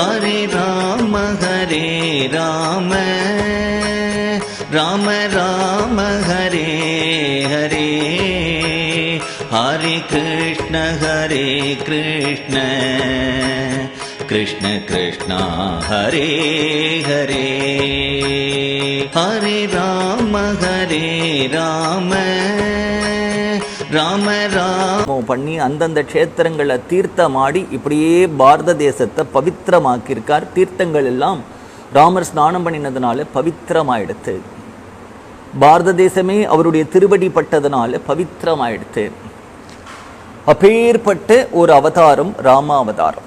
हरे राम राम राम हरे हरे, हरे कृष्ण कृष्ण कृष्ण हरे हरे, हरे राम ராம ராம பண்ணி அந்தந்த க்ஷேத்திரங்களை தீர்த்தமாடி இப்படியே பாரத தேசத்தை பவித்திரமாக்கியிருக்கார். தீர்த்தங்கள் எல்லாம் ராமர் ஸ்நானம் பண்ணினதுனால பவித்திரமாயிடுத்து. பாரத தேசமே அவருடைய திருவடி பட்டதுனால பவித்திரமாயிடுத்து. அப்பேற்பட்ட ஒரு அவதாரம் ராமாவதாரம்.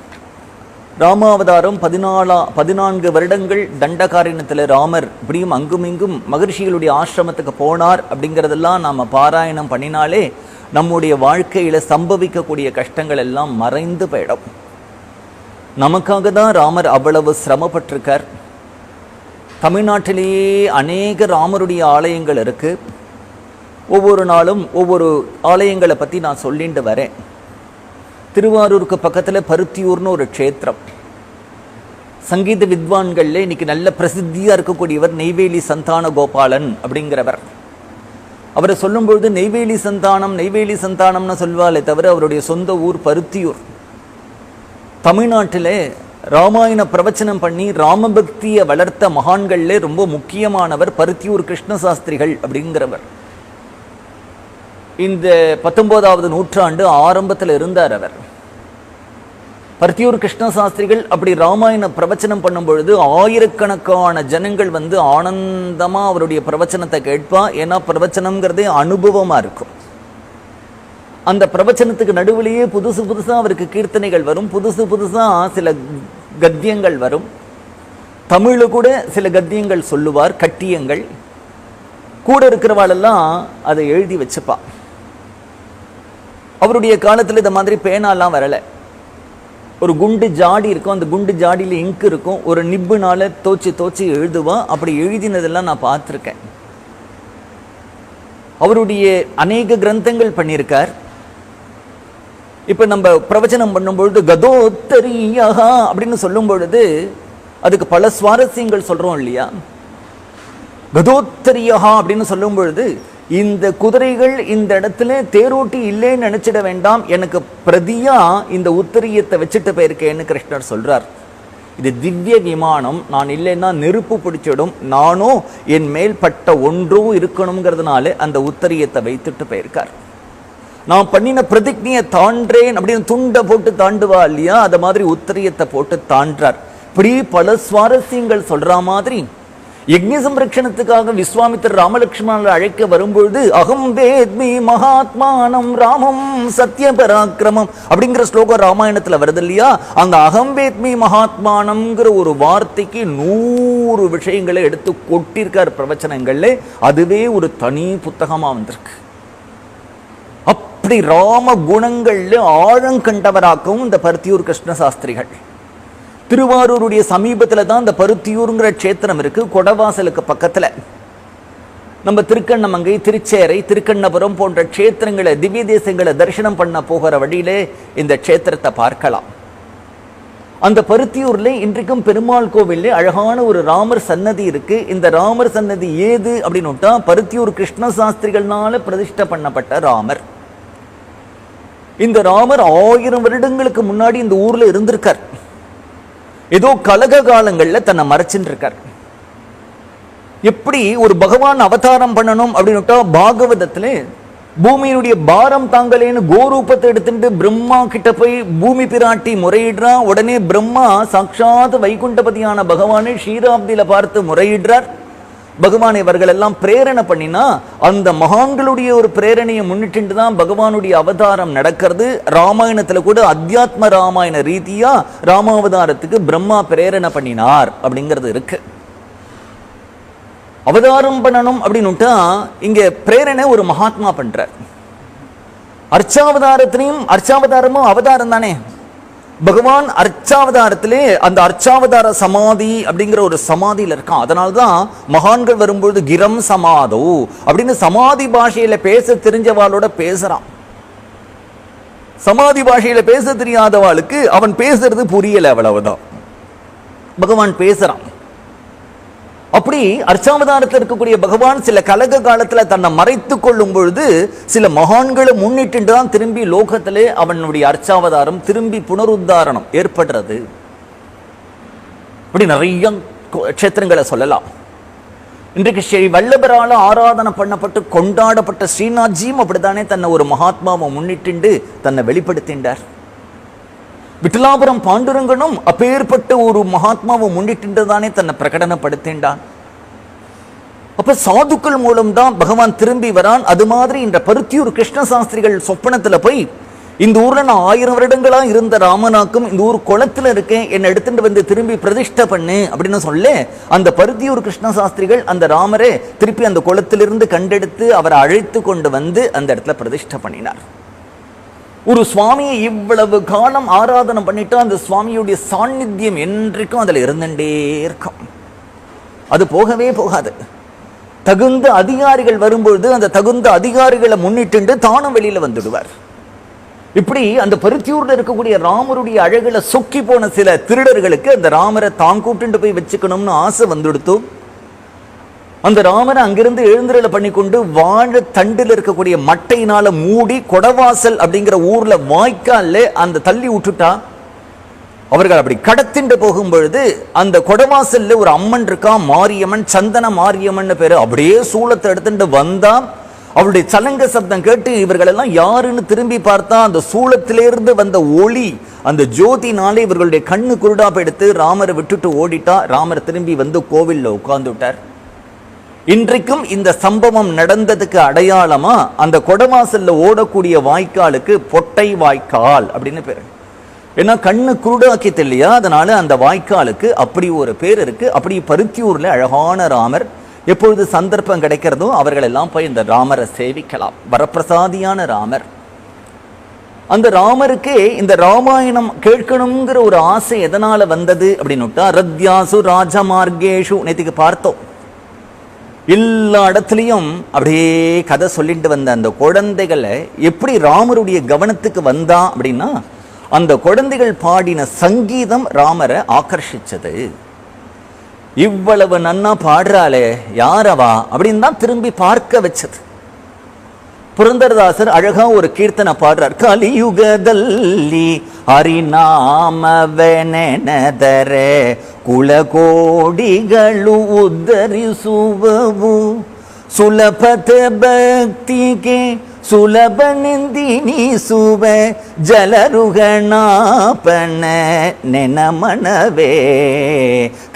ராமாவதாரம் 14 வருடங்கள் தண்டகாரண்யத்தில் ராமர் இப்படியும் அங்கும் இங்கும் மகர்ஷிகளுடைய ஆசிரமத்துக்கு போனார். அப்படிங்கிறதெல்லாம் நாம் பாராயணம் பண்ணினாலே நம்முடைய வாழ்க்கையில் சம்பவிக்கக்கூடிய கஷ்டங்கள் எல்லாம் மறைந்து போயிடும். நமக்காக தான் ராமர் அவ்வளவு சிரமப்பட்டிருக்கார். தமிழ்நாட்டிலேயே அநேக ராமருடைய ஆலயங்கள் இருக்கு. ஒவ்வொரு நாளும் ஒவ்வொரு ஆலயங்களை பற்றி நான் சொல்லிட்டு வரேன். திருவாரூருக்கு பக்கத்தில் பருத்தியூர்னு ஒரு க்ஷேத்திரம். சங்கீத வித்வான்களில் இன்னைக்கு நல்ல பிரசித்தியாக இருக்கக்கூடியவர் நெய்வேலி சந்தான கோபாலன் அப்படிங்கிறவர். அவரை சொல்லும்பொழுது நெய்வேலி சந்தானம்னு சொல்வாலே தவிர அவருடைய சொந்த ஊர் பருத்தியூர். தமிழ்நாட்டில் ராமாயண பிரவச்சனம் பண்ணி ராமபக்தியை வளர்த்த மகான்கள்ல ரொம்ப முக்கியமானவர் பருத்தியூர் கிருஷ்ணசாஸ்திரிகள் அப்படிங்கிறவர். இந்த 19வது நூற்றாண்டு ஆரம்பத்தில் இருந்தார் அவர். பருத்தியூர் கிருஷ்ணசாஸ்திரிகள் அப்படி ராமாயண பிரவச்சனம் பண்ணும் பொழுது ஆயிரக்கணக்கான ஜனங்கள் வந்து ஆனந்தமா அவருடைய பிரவச்சனத்தை கேட்பா. ஏன்னா பிரவச்சனம்ங்கிறதே அனுபவமா இருக்கும். அந்த பிரவச்சனத்துக்கு நடுவிலேயே புதுசா அவருக்கு கீர்த்தனைகள் வரும், புதுசா சில கத்தியங்கள் வரும். தமிழு கூட சில கத்தியங்கள் சொல்லுவார், கட்டியங்கள். கூட இருக்கிறவாளெல்லாம் அதை எழுதி வச்சுப்பா. அவருடைய காலத்தில் இந்த மாதிரி பேனாலாம் வரலை. ஒரு குண்டு ஜாடி இருக்கும், அந்த குண்டு ஜாடியில் இங்கு இருக்கும், ஒரு நிப்புனால தோச்சி எழுதுவா. அப்படி எழுதினதெல்லாம் நான் பார்த்துருக்கேன். அவருடைய அநேக கிரந்தங்கள் பண்ணியிருக்கார். இப்போ நம்ம பிரவச்சனம் பண்ணும்பொழுது கதோத்தரியா அப்படின்னு சொல்லும் பொழுது அதுக்கு பல சுவாரஸ்யங்கள் சொல்கிறோம் இல்லையா. கதோத்தரியா அப்படின்னு சொல்லும் பொழுது இந்த குதிரைகள் இந்த இடத்துல தேரோட்டி இல்லைன்னு நினைச்சிட வேண்டாம், எனக்கு பிரதியா இந்த உத்தரியத்தை வச்சுட்டு போயிருக்கேன்னு கிருஷ்ணர் சொல்றார். இது திவ்ய விமானம், நான் இல்லைன்னா நெருப்பு பிடிச்சிடும், நானும் என் மேல் பட்ட ஒன்றும் இருக்கணுங்கிறதுனால அந்த உத்தரியத்தை வைத்துட்டு போயிருக்கார். நான் பண்ணின பிரதிஜையை தாண்டேன் அப்படின்னு துண்டை போட்டு தாண்டுவா இல்லையா, அத மாதிரி உத்தரியத்தை போட்டு தாண்டார். இப்படி பல சுவாரஸ்யங்கள் சொல்ற மாதிரி யக்ஞ சம்ரக்ஷணத்துக்காக விஸ்வாமித்திரர் ராமலட்சுமணனை அழைக்க வரும்பொழுது அகம் வேத்மி மகாத்மானம் ராமம் சத்ய பராக்கிரமம் அப்படிங்கிற ஸ்லோகம் ராமாயணத்துல வருது இல்லையா. அந்த அகம் வேத்மி மகாத்மானம்ங்கிற ஒரு வார்த்தைக்கு 100 விஷயங்களை எடுத்து கொட்டிருக்கார் பிரவச்சனங்கள்ல. அதுவே ஒரு தனி புத்தகமா வந்திருக்கு. அப்படி ராம குணங்கள்ல ஆழங்கண்டவராகவும் இந்த பருத்தியூர் கிருஷ்ணசாஸ்திரிகள். திருவாரூருடைய சமீபத்தில் தான் இந்த பருத்தியூருங்கிற க்ஷேத்திரம் இருக்கு. கொடவாசலுக்கு பக்கத்தில் நம்ம திருக்கண்ணமங்கை, திருச்சேரை, திருக்கண்ணபுரம் போன்ற க்ஷேத்திரங்களை, திவ்ய தேசங்களை தரிசனம் பண்ண போகிற வழியிலே இந்த க்ஷேத்திரத்தை பார்க்கலாம். அந்த பருத்தியூர்ல இன்றைக்கும் பெருமாள் கோவில்ல அழகான ஒரு ராமர் சன்னதி இருக்கு. இந்த ராமர் சன்னதி ஏது அப்படின்னு பருத்தியூர் கிருஷ்ணசாஸ்திரிகள்னால பிரதிஷ்டை பண்ணப்பட்ட ராமர். இந்த ராமர் 1000 வருடங்களுக்கு முன்னாடி இந்த ஊர்ல இருந்திருக்கார். ஏதோ கலக காலங்கள்ல தன்னை மறைச்சுட்டு இருக்கார். எப்படி ஒரு பகவான் அவதாரம் பண்ணணும் அப்படின்னுட்டா பாகவதத்துல பூமியினுடைய பாரம் தாங்களேன்னு கோரூபத்தை எடுத்துட்டு பிரம்மா கிட்ட போய் பூமி பிராட்டி முறையிடுறா. உடனே பிரம்மா சாட்சாத் வைகுண்டபதியான பகவானை ஷீராப்தியில பார்த்து முறையிடுறார். பகவான் இவர்கள் எல்லாம் பிரேரணை பண்ணினா அந்த மகான்களுடைய ஒரு பிரேரணையை முன்னிட்டு தான் பகவானுடைய அவதாரம் நடக்கிறது. ராமாயணத்துல கூட அத்தியாத்ம ராமாயண ரீதியா ராமாவதாரத்துக்கு பிரம்மா பிரேரணை பண்ணினார் அப்படிங்கிறது இருக்கு. அவதாரம் பண்ணணும் அப்படின்னுட்டா இங்க பிரேரணை ஒரு மகாத்மா பண்றார். அர்ச்சாவதாரமும் அவதாரம் தானே. பகவான் அர்ச்சாவதாரத்திலே அந்த அர்ச்சாவதார சமாதி அப்படிங்கிற ஒரு சமாதியில் இருக்கான். அதனால்தான் மகான்கள் வரும்பொழுது கிரம் சமாதோ அப்படின்னு சமாதி பாஷையில பேச தெரிஞ்சவாளோட பேசுறான். சமாதி பாஷையில பேச தெரியாதவாளுக்கு அவன் பேசுறது புரியல, அவ்வளவுதான். பகவான் பேசுறான். அப்படி அர்ச்சாவதாரத்தில் இருக்கக்கூடிய பகவான் சில கலக காலத்துல தன்னை மறைத்து கொள்ளும் பொழுது சில மகான்களை முன்னிட்டு தான் திரும்பி லோகத்திலே அவனுடைய அர்ச்சாவதாரம் திரும்பி புனருத்தாரணம் ஏற்படுறது. இப்படி நிறைய க்ஷேத்திரங்களை சொல்லலாம். இன்றைக்கு ஸ்ரீ வல்லபரால ஆராதனை பண்ணப்பட்டு கொண்டாடப்பட்ட ஸ்ரீநாத்ஜியும் அப்படித்தானே தன்னை ஒரு மகாத்மாவை முன்னிட்டு தன்னை வெளிப்படுத்தின்றார். விட்டலாபுரம் பாண்டுரங்கனும் அப்பேற்பட்ட ஒரு மகாத்மாவை முன்னிட்டு தானே தன்னை பிரகடனப்படுத்தின்றான். அப்ப சாதுக்கள் மூலம்தான் பகவான் திரும்பி வரான். அது மாதிரி இந்த பருத்தியூர் கிருஷ்ணசாஸ்திரிகள் சொப்பனத்துல போய், இந்த ஊர்ல நான் 1000 வருடங்களா இருந்த ராமனாக்கும் இந்த ஊர் குளத்துல இருக்கேன், என்னை எடுத்துட்டு வந்து திரும்பி பிரதிஷ்டை பண்ணு அப்படின்னு சொல்ல, அந்த பருத்தியூர் கிருஷ்ணசாஸ்திரிகள் அந்த ராமரை திருப்பி அந்த குளத்திலிருந்து கண்டெடுத்து அவரை அழைத்து கொண்டு வந்து அந்த இடத்துல பிரதிஷ்டை பண்ணினார். ஒரு சுவாமியை இவ்வளவு காலம் ஆராதனை பண்ணிட்டா அந்த சுவாமியுடைய சாநித்தியம் என்றைக்கும் அதுல இருந்துட்டே இருக்கும். அது போகவே போகாது. தகுந்த அதிகாரிகள் வரும்பொழுது அந்த தகுந்த அதிகாரிகளை முன்னிட்டு தானும் வெளியில வந்துடுவார். இப்படி அந்த பருத்தியூர்ல இருக்கக்கூடிய ராமருடைய அழகுல சொக்கி போன சில திருடர்களுக்கு அந்த ராமரை தான் கூப்பிட்டு போய் வச்சுக்கணும்னு ஆசை வந்துடுத்து. அந்த ராமரை அங்கிருந்து எழுந்திரல பண்ணி கொண்டு வாழ தண்டில் இருக்கக்கூடிய மட்டையினால மூடி கொடவாசல் அப்படிங்கிற ஊர்ல வாய்க்கால அந்த தள்ளி விட்டுட்டா. அவர்கள் அப்படி கடத்திண்டு போகும் பொழுது அந்த கொடவாசல்ல ஒரு அம்மன் இருக்கா, மாரியம்மன், சந்தன மாரியம்மன் பேரு. அப்படியே சூளத்தை எடுத்துட்டு வந்தா அவருடைய சலங்க சப்தம் கேட்டு இவர்கள் எல்லாம் யாருன்னு திரும்பி பார்த்தா அந்த சூளத்திலிருந்து வந்த ஒளி, அந்த ஜோதினாலே இவர்களுடைய கண்ணு குருடா எடுத்து ராமரை விட்டுட்டு ஓடிட்டா. ராமர் திரும்பி வந்து கோவில்ல உட்கார்ந்து விட்டார். இன்றைக்கும் இந்த சம்பவம் நடந்ததுக்கு அடையாளமா அந்த கொடவாசல்ல ஓடக்கூடிய வாய்க்காலுக்கு பொட்டை வாய்க்கால் அப்படின்னு பேரு. ஏன்னா கண்ணு குருடாக்கிட்டு இல்லையா, அதனால அந்த வாய்க்காலுக்கு அப்படி ஒரு பேர் இருக்கு. அப்படி பருத்தியூர்ல அழகான ராமர். எப்பொழுது சந்தர்ப்பம் கிடைக்கிறதோ அவர்கள் எல்லாம் போய் இந்த ராமரை சேவிக்கலாம். வரப்பிரசாதியான ராமர். அந்த ராமருக்கு இந்த ராமாயணம் கேட்கணுங்கிற ஒரு ஆசை எதனால வந்தது அப்படின்னுட்டா, ரத்யாசு ராஜமார்கேஷு நேற்றுக்கு பார்த்தோம். எல்லா இடத்துலையும் அப்படியே கதை சொல்லிட்டு வந்த அந்த குழந்தைகளை எப்படி ராமருடைய கவனத்துக்கு வந்தா அப்படின்னா, அந்த குழந்தைகள் பாடின சங்கீதம் ராமரை ஆகர்ஷிச்சது. இவ்வளவு நன்னா பாடுறாளே யாரவா அப்படின்னு தான் திரும்பி பார்க்க வச்சது. ಪುರಂದರದಾಸರು ಅழகಾ ஒரு ಕೀರ್ತನ ಪಾಡ್ರಾರ್. ಕಲಿಯುಗದಲ್ಲಿ ಹರಿನಾಮವೆನೆದರೆ ಕುಲಕೋಡಿಗಳು ಉದ್ಧರಿಸುವವು, ಸುಲಭದ ಭಕ್ತಿಗೆ ಸುಲಭನೆಂದಿನಿಸುವ ಜಲರುಗಣಾಪನ ನೆನಮನವೇ.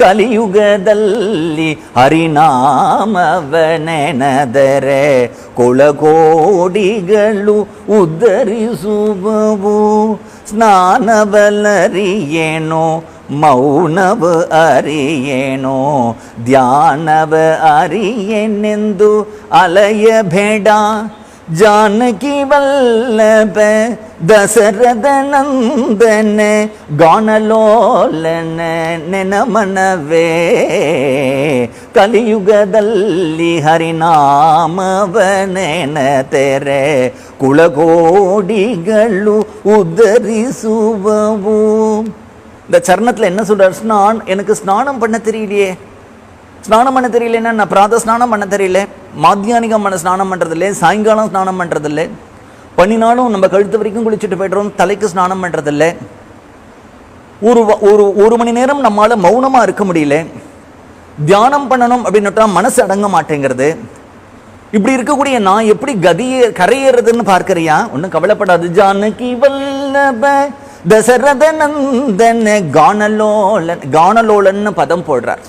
ಕಲಿಯುಗದಲ್ಲಿ ಹರಿನಾಮವನೆನದರೆ ಕುಲಕೋಡಿಗಳು ಉದ್ಧರಿಸುವವು. ಸ್ನಾನವಲರಿಯೇನೋ ಮೌನವ ಅರಿಯೇನೋ ಧ್ಯಾನವ ಅರಿಯೆನೆಂದು ಅಲಯಬೇಡ. ಜಾನಕಿ ವಲ್ಲಭ ದಶರಥ ನಂದನ ಗಾನಲೋಲನ ನೆನಮನವೇ. ಕಲಿಯುಗದಲ್ಲಿ ಹರಿನಾಮವನೆನದರೆ குலகோடிಗಳು உத்தரிசுவவு. இந்த சரணத்துல என்ன சொல்றார்? எனக்கு ஸ்நானம் பண்ண தெரியலையே. ஸ்நானம் பண்ண தெரியலன்னா நான் பிராத ஸ்நானம் பண்ண தெரியல, மாத்தியானிகம் பண்ண ஸ்நானம் பண்றதில்லை, சாயங்காலம் ஸ்நானம் பண்றதில்லை, பண்ணினாலும் நம்ம கழுத்து வரைக்கும் குளிச்சுட்டு போய்டுறோம், தலைக்கு ஸ்நானம் பண்றதில்லை. ஒரு மணி நேரம் நம்மளால மௌனமா இருக்க முடியல. தியானம் பண்ணணும் அப்படின்னுட்டா மனசு அடங்க மாட்டேங்கிறது. இப்படி இருக்கக்கூடிய நான் எப்படி கரையேறதுன்னு பார்க்கறியா? ஒன்னும் கவலைப்படாது. ஜானகி வல்லப தசரத நந்தன கானலோலன்னு பதம் போடுறார்.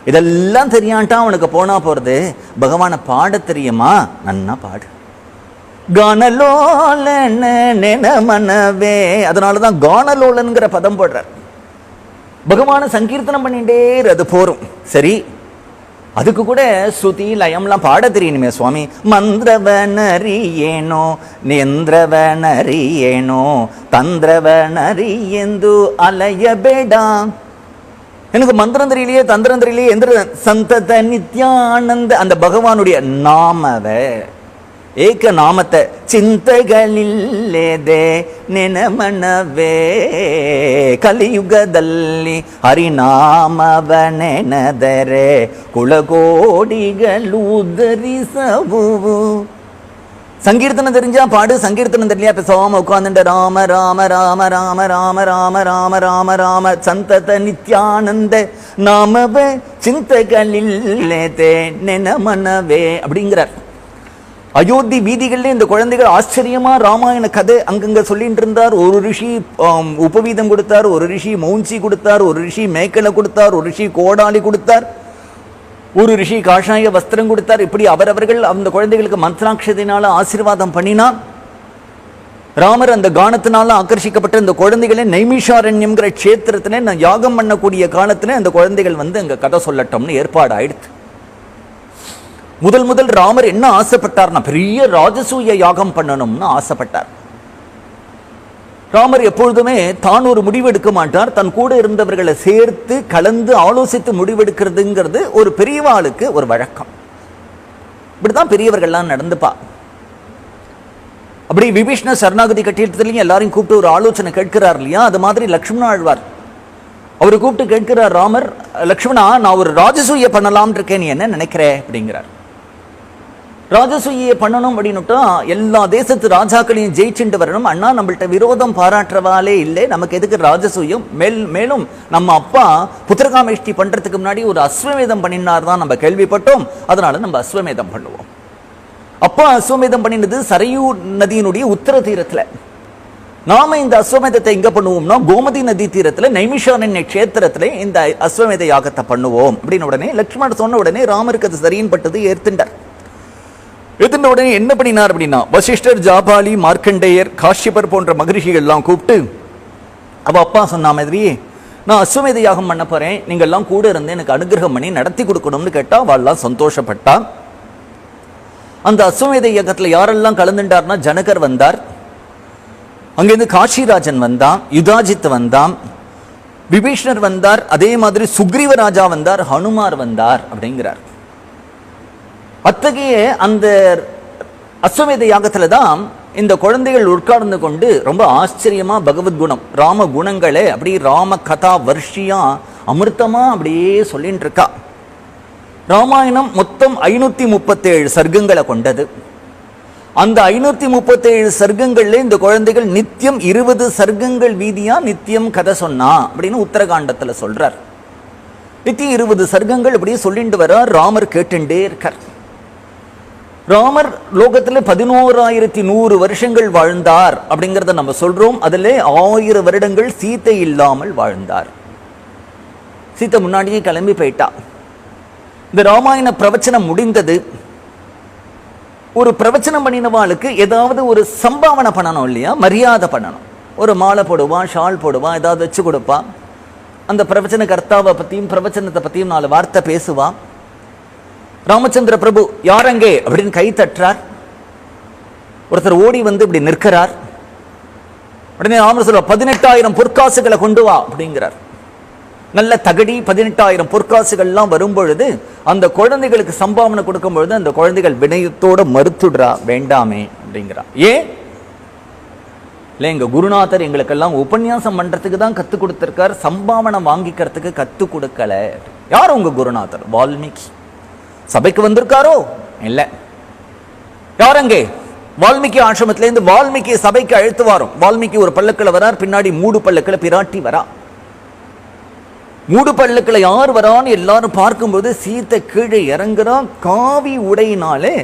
இதெல்லாம் தெரியாட்டா அவனுக்கு போனா போறது. பகவானை பாட தெரியுமா? நன்னா பாடு. கானலோலன நெனமனவே. அதனாலதான் கானலோலன்கிற பதம் போடுறார். பகவானை சங்கீர்த்தனம் பண்ணிட்டே அது போரும். சரி, அதுக்கு கூட ஸ்ருதி லயம்லாம் பாட தெரியணுமே சுவாமி. மந்திரவனரியேனோ நேந்திரவனரியேனோ தந்திரவனரியெந்து அலையபேடா. எனக்கு மந்திரம் தெரியலையே, தந்திரம் தெரியலையே, எந்திர சந்தத நித்யானந்த அந்த பகவானுடைய நாமவ ಏಕ ನಾಮತೆ ಚಿಂತೆಗಳಿಲ್ಲದೆ ನೆನಮನವೇ ಕಲಿಯುಗದಲ್ಲಿ ಹರಿನಾಮವ ನೆನೆದರೆ ಕುಳಗೋಡಿಗಳು ಉದ್ಧರಿಸವು. சங்கீர்த்தனம் தெரிஞ்சா பாடு, சங்கீர்த்தனம் தெரியலையா பேசாம உட்கார்ந்துட்டு ராம ராம ராம ராம ராம ராம ராம ராம ராம சந்தத நித்யானந்த நாமவ சிந்தகளில்லே நெனமனவே அப்படிங்கிறார். அயோத்தி வீதிகளில் இந்த குழந்தைகள் ஆச்சரியமா ராமாயண கதை அங்கங்க சொல்லிட்டு இருந்தார். ஒரு ரிஷி உபவீதம் கொடுத்தார், ஒரு ரிஷி மௌன்சி கொடுத்தார், ஒரு ரிஷி மேக்கலை கொடுத்தார், ஒரு ரிஷி கோடாலி கொடுத்தார், ஒரு ரிஷி காஷாய வஸ்திரம் கொடுத்தார். இப்படி அவரவர்கள் அந்த குழந்தைகளுக்கு மந்திராட்சத்தினால ஆசீர்வாதம் பண்ணினார். ராமர் அந்த கானத்தினால ஆக்கர்ஷிக்கப்பட்ட இந்த குழந்தைகளை நைமிஷாரண்யம்ங்கிற கஷேத்திரத்துல நான் யாகம் பண்ணக்கூடிய காலத்துல அந்த குழந்தைகள் வந்து அங்க கதை சொல்லட்டோம்னு ஏற்பாடு ஆயிடுச்சு. முதல் ராமர் என்ன ஆசைப்பட்டார்னா பெரிய ராஜசூய யாகம் பண்ணணும்னு ஆசைப்பட்டார். ராமர் எப்பொழுதுமே தான் ஒரு முடிவு எடுக்க மாட்டார், தன் கூட இருந்தவர்களை சேர்த்து கலந்து ஆலோசித்து முடிவெடுக்கிறதுங்கிறது ஒரு பெரியவாளுக்கு ஒரு வழக்கம். இப்படிதான் பெரியவர்கள்லாம் நடந்துப்பா. அப்படி விபீஷ்ண சரணாகதி கட்டிடத்திலையும் எல்லாரையும் கூப்பிட்டு ஒரு ஆலோசனை கேட்கிறார் இல்லையா, அது மாதிரி லக்ஷ்மண ஆழ்வார் அவரை கூப்பிட்டு கேட்கிறார் ராமர், லக்ஷ்மணா நான் ஒரு ராஜசூய பண்ணலாம் இருக்கேன், நீ என்ன நினைக்கிற அப்படிங்கிறார். ராஜசூயை பண்ணணும் அப்படின்னுட்டா எல்லா தேசத்து ராஜாக்களையும் ஜெயிச்சுட்டு வரணும். அண்ணா நம்மள்ட்ட விரோதம் பாராட்டுறவாலே இல்லை, நமக்கு எதுக்கு ராஜசூயம்? மேலும் நம்ம அப்பா புத்திரகாமேஷ்டி பண்றதுக்கு முன்னாடி ஒரு அஸ்வமேதம் பண்ணினார் தான் நம்ம கேள்விப்பட்டோம், அதனால நம்ம அஸ்வமேதம் பண்ணுவோம். அப்பா அஸ்வமேதம் பண்ணினது சரையூ நதியினுடைய உத்தர தீரத்துல. நாம இந்த அஸ்வமேதத்தை எங்க பண்ணுவோம்னா கோமதி நதி தீரத்துல நைமிஷாரண்ய கஷேத்திரத்துல இந்த அஸ்வமேத யாகத்தை பண்ணுவோம் அப்படின்னு உடனே லக்ஷ்மணர் சொன்ன உடனே ராமருக்கு அது சரியின் பட்டது ஏத்துண்டார். எதிர்ந்த உடனே என்ன பண்ணினார் அப்படின்னா வசிஷ்டர், ஜாபாலி, மார்க்கண்டேயர், காஷ்யபர் போன்ற மகரிஷிகள்லாம் கூப்பிட்டு அவ அப்பா சொன்ன மாதிரி நான் அஸ்வமேத யாகம் பண்ண போறேன், நீங்க எல்லாம் கூட இருந்து எனக்கு அனுகிரகம் பண்ணி நடத்தி கொடுக்கணும்னு கேட்டா அவள்லாம் சந்தோஷப்பட்டா. அந்த அஸ்வமேத யாகத்துல யாரெல்லாம் கலந்துட்டார்னா ஜனகர் வந்தார், அங்கிருந்து காஷிராஜன் வந்தான், யுதாஜித் வந்தான், விபீஷ்ணர் வந்தார், அதே மாதிரி சுக்ரீவ ராஜா வந்தார், ஹனுமார் வந்தார் அப்படிங்கிறார். அத்தகைய அந்த அஸ்வமேத யாகத்துல தான் இந்த குழந்தைகள் உட்கார்ந்து கொண்டு ரொம்ப ஆச்சரியமா பகவத்குணம் ராம குணங்களே அப்படி ராம கதா வர்ஷியா அமிர்தமா அப்படியே சொல்லிட்டு இருக்கா. ராமாயணம் மொத்தம் 537 சர்க்கங்களை கொண்டது. அந்த 537 சர்க்கங்கள்ல இந்த குழந்தைகள் நித்தியம் 20 சர்க்கங்கள் வீதியா நித்தியம் கதை சொன்னா அப்படின்னு உத்தரகாண்டத்துல சொல்றார். நித்தியம் 20 சர்க்கங்கள் அப்படியே சொல்லிட்டு வர ராமர் கேட்டுண்டே இருக்கார். ராமர் லோகத்துல 11,100 வருஷங்கள் வாழ்ந்தார் அப்படிங்கறத நம்ம சொல்றோம். அதுல 1000 வருடங்கள் சீத்தை இல்லாமல் வாழ்ந்தார். சீத்தை முன்னாடியே கிளம்பி போயிட்டா. இந்த ராமாயண பிரவச்சனம் முடிந்தது. ஒரு பிரவச்சனம் பண்ணினவாளுக்கு ஏதாவது ஒரு சம்பாவனை பண்ணணும் இல்லையா, மரியாதை பண்ணணும். ஒரு மாலை போடுவா, ஷால் போடுவா, ஏதாவது வச்சு கொடுப்பா. அந்த பிரவச்சன கர்த்தாவை பத்தியும் பிரவச்சனத்தை பத்தியும் 4 வார்த்தை பேசுவா. ராமச்சந்திர பிரபு யாரங்கே அப்படின்னு கை தட்டுறார். ஒருத்தர் ஓடி வந்து இப்படி நிற்கிறார். உடனே ராமர் சொல்ல 18,000 பொற்காசுகளை கொண்டு வா அப்படிங்கிறார். நல்ல தகடி 18,000 பொற்காசுகள்லாம் வரும்பொழுது அந்த குழந்தைகளுக்கு சம்பாவனை கொடுக்கும் பொழுது அந்த குழந்தைகள் வினயத்தோட மறுத்துடுறா, வேண்டாமே அப்படிங்கிறா. ஏன் இல்லை, எங்க குருநாதர் எங்களுக்கெல்லாம் உபன்யாசம் பண்றதுக்கு தான் கத்து கொடுத்திருக்கார், சம்பாவனை வாங்கிக்கிறதுக்கு கத்து கொடுக்கல. யார் உங்க குருநாதர்? வால்மீகி. சபைக்கு வந்திருக்காரோ? இல்ல. யார் அங்கே? வால்மீகி ஆசிரமத்திலேருந்து வால்மீகி சபைக்கு அழைத்து வரும். வால்மீகி ஒரு பல்லக்கில் வரார், பின்னாடி 3 பல்லக்கில் பிராட்டி வரா. 3 பல்லக்கில் யார் வரான்னு எல்லாரும் பார்க்கும்போது சீத்தை கீழே இறங்குறா. காவி உடையினாலே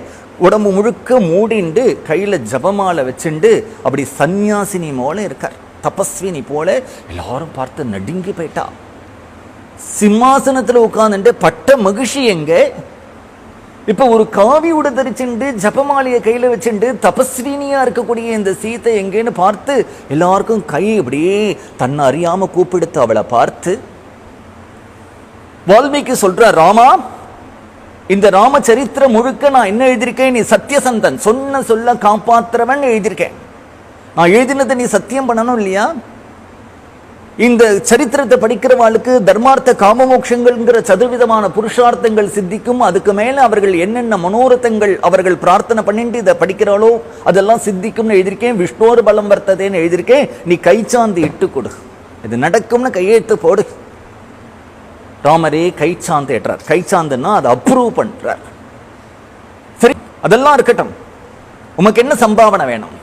உடம்பு முழுக்க மூடிண்டு கையில ஜபமாலை வச்சுண்டு அப்படி சன்னியாசினி போல இருக்கார், தபஸ்வினி போல. எல்லாரும் பார்த்து நடுங்கி போயிட்டா. சிம்மாசனத்துல உட்கார்ந்துட்டு பட்ட மகிழ்ச்சி எங்க? இப்ப ஒரு காவி உடை தரிச்சுண்டு ஜபமாலையை கையில வச்சுண்டு தபஸ்வினியா இருக்கக்கூடிய இந்த சீத்தை எங்கேன்னு பார்த்து எல்லாருக்கும் கை அப்படியே தன்னை அறியாம கூப்பிடுத்து அவளை பார்த்து வால்மீகி சொல்ற, ராமா இந்த ராம சரித்திரம் முழுக்க நான் என்ன எழுதியிருக்கேன்? நீ சத்தியசந்தன், சொன்ன சொல்ல காப்பாத்துறவன் எழுதியிருக்கேன். நான் எழுதினதை நீ சத்தியம் பண்ணணும் இல்லையா? இந்த சரித்திரத்தை படிக்கிறவாளுக்கு தர்மார்த்த காமமோட்சங்கள்ங்கிற சதுர்விதமான புருஷார்த்தங்கள் சித்திக்கும். அதுக்கு மேல அவர்கள் என்னென்ன மனோரத்தங்கள் அவர்கள் பிரார்த்தனை பண்ணிட்டு இதை படிக்கிறாளோ அதெல்லாம் சித்திக்கும்னு எழுதியிருக்கேன். விஷ்ணோர் பலம் வர்த்ததேன்னு எழுதியிருக்கேன். நீ கைச்சாந்து இட்டு கொடு, இது நடக்கும்னு கையெழுத்து போடு. ராமரே கைச்சாந்து ஏற்றார். கைச்சாந்துன்னா அதை அப்ரூவ் பண்றார். சரி, அதெல்லாம் இருக்கட்டும், உமக்கு என்ன சம்பாவனை வேணும்?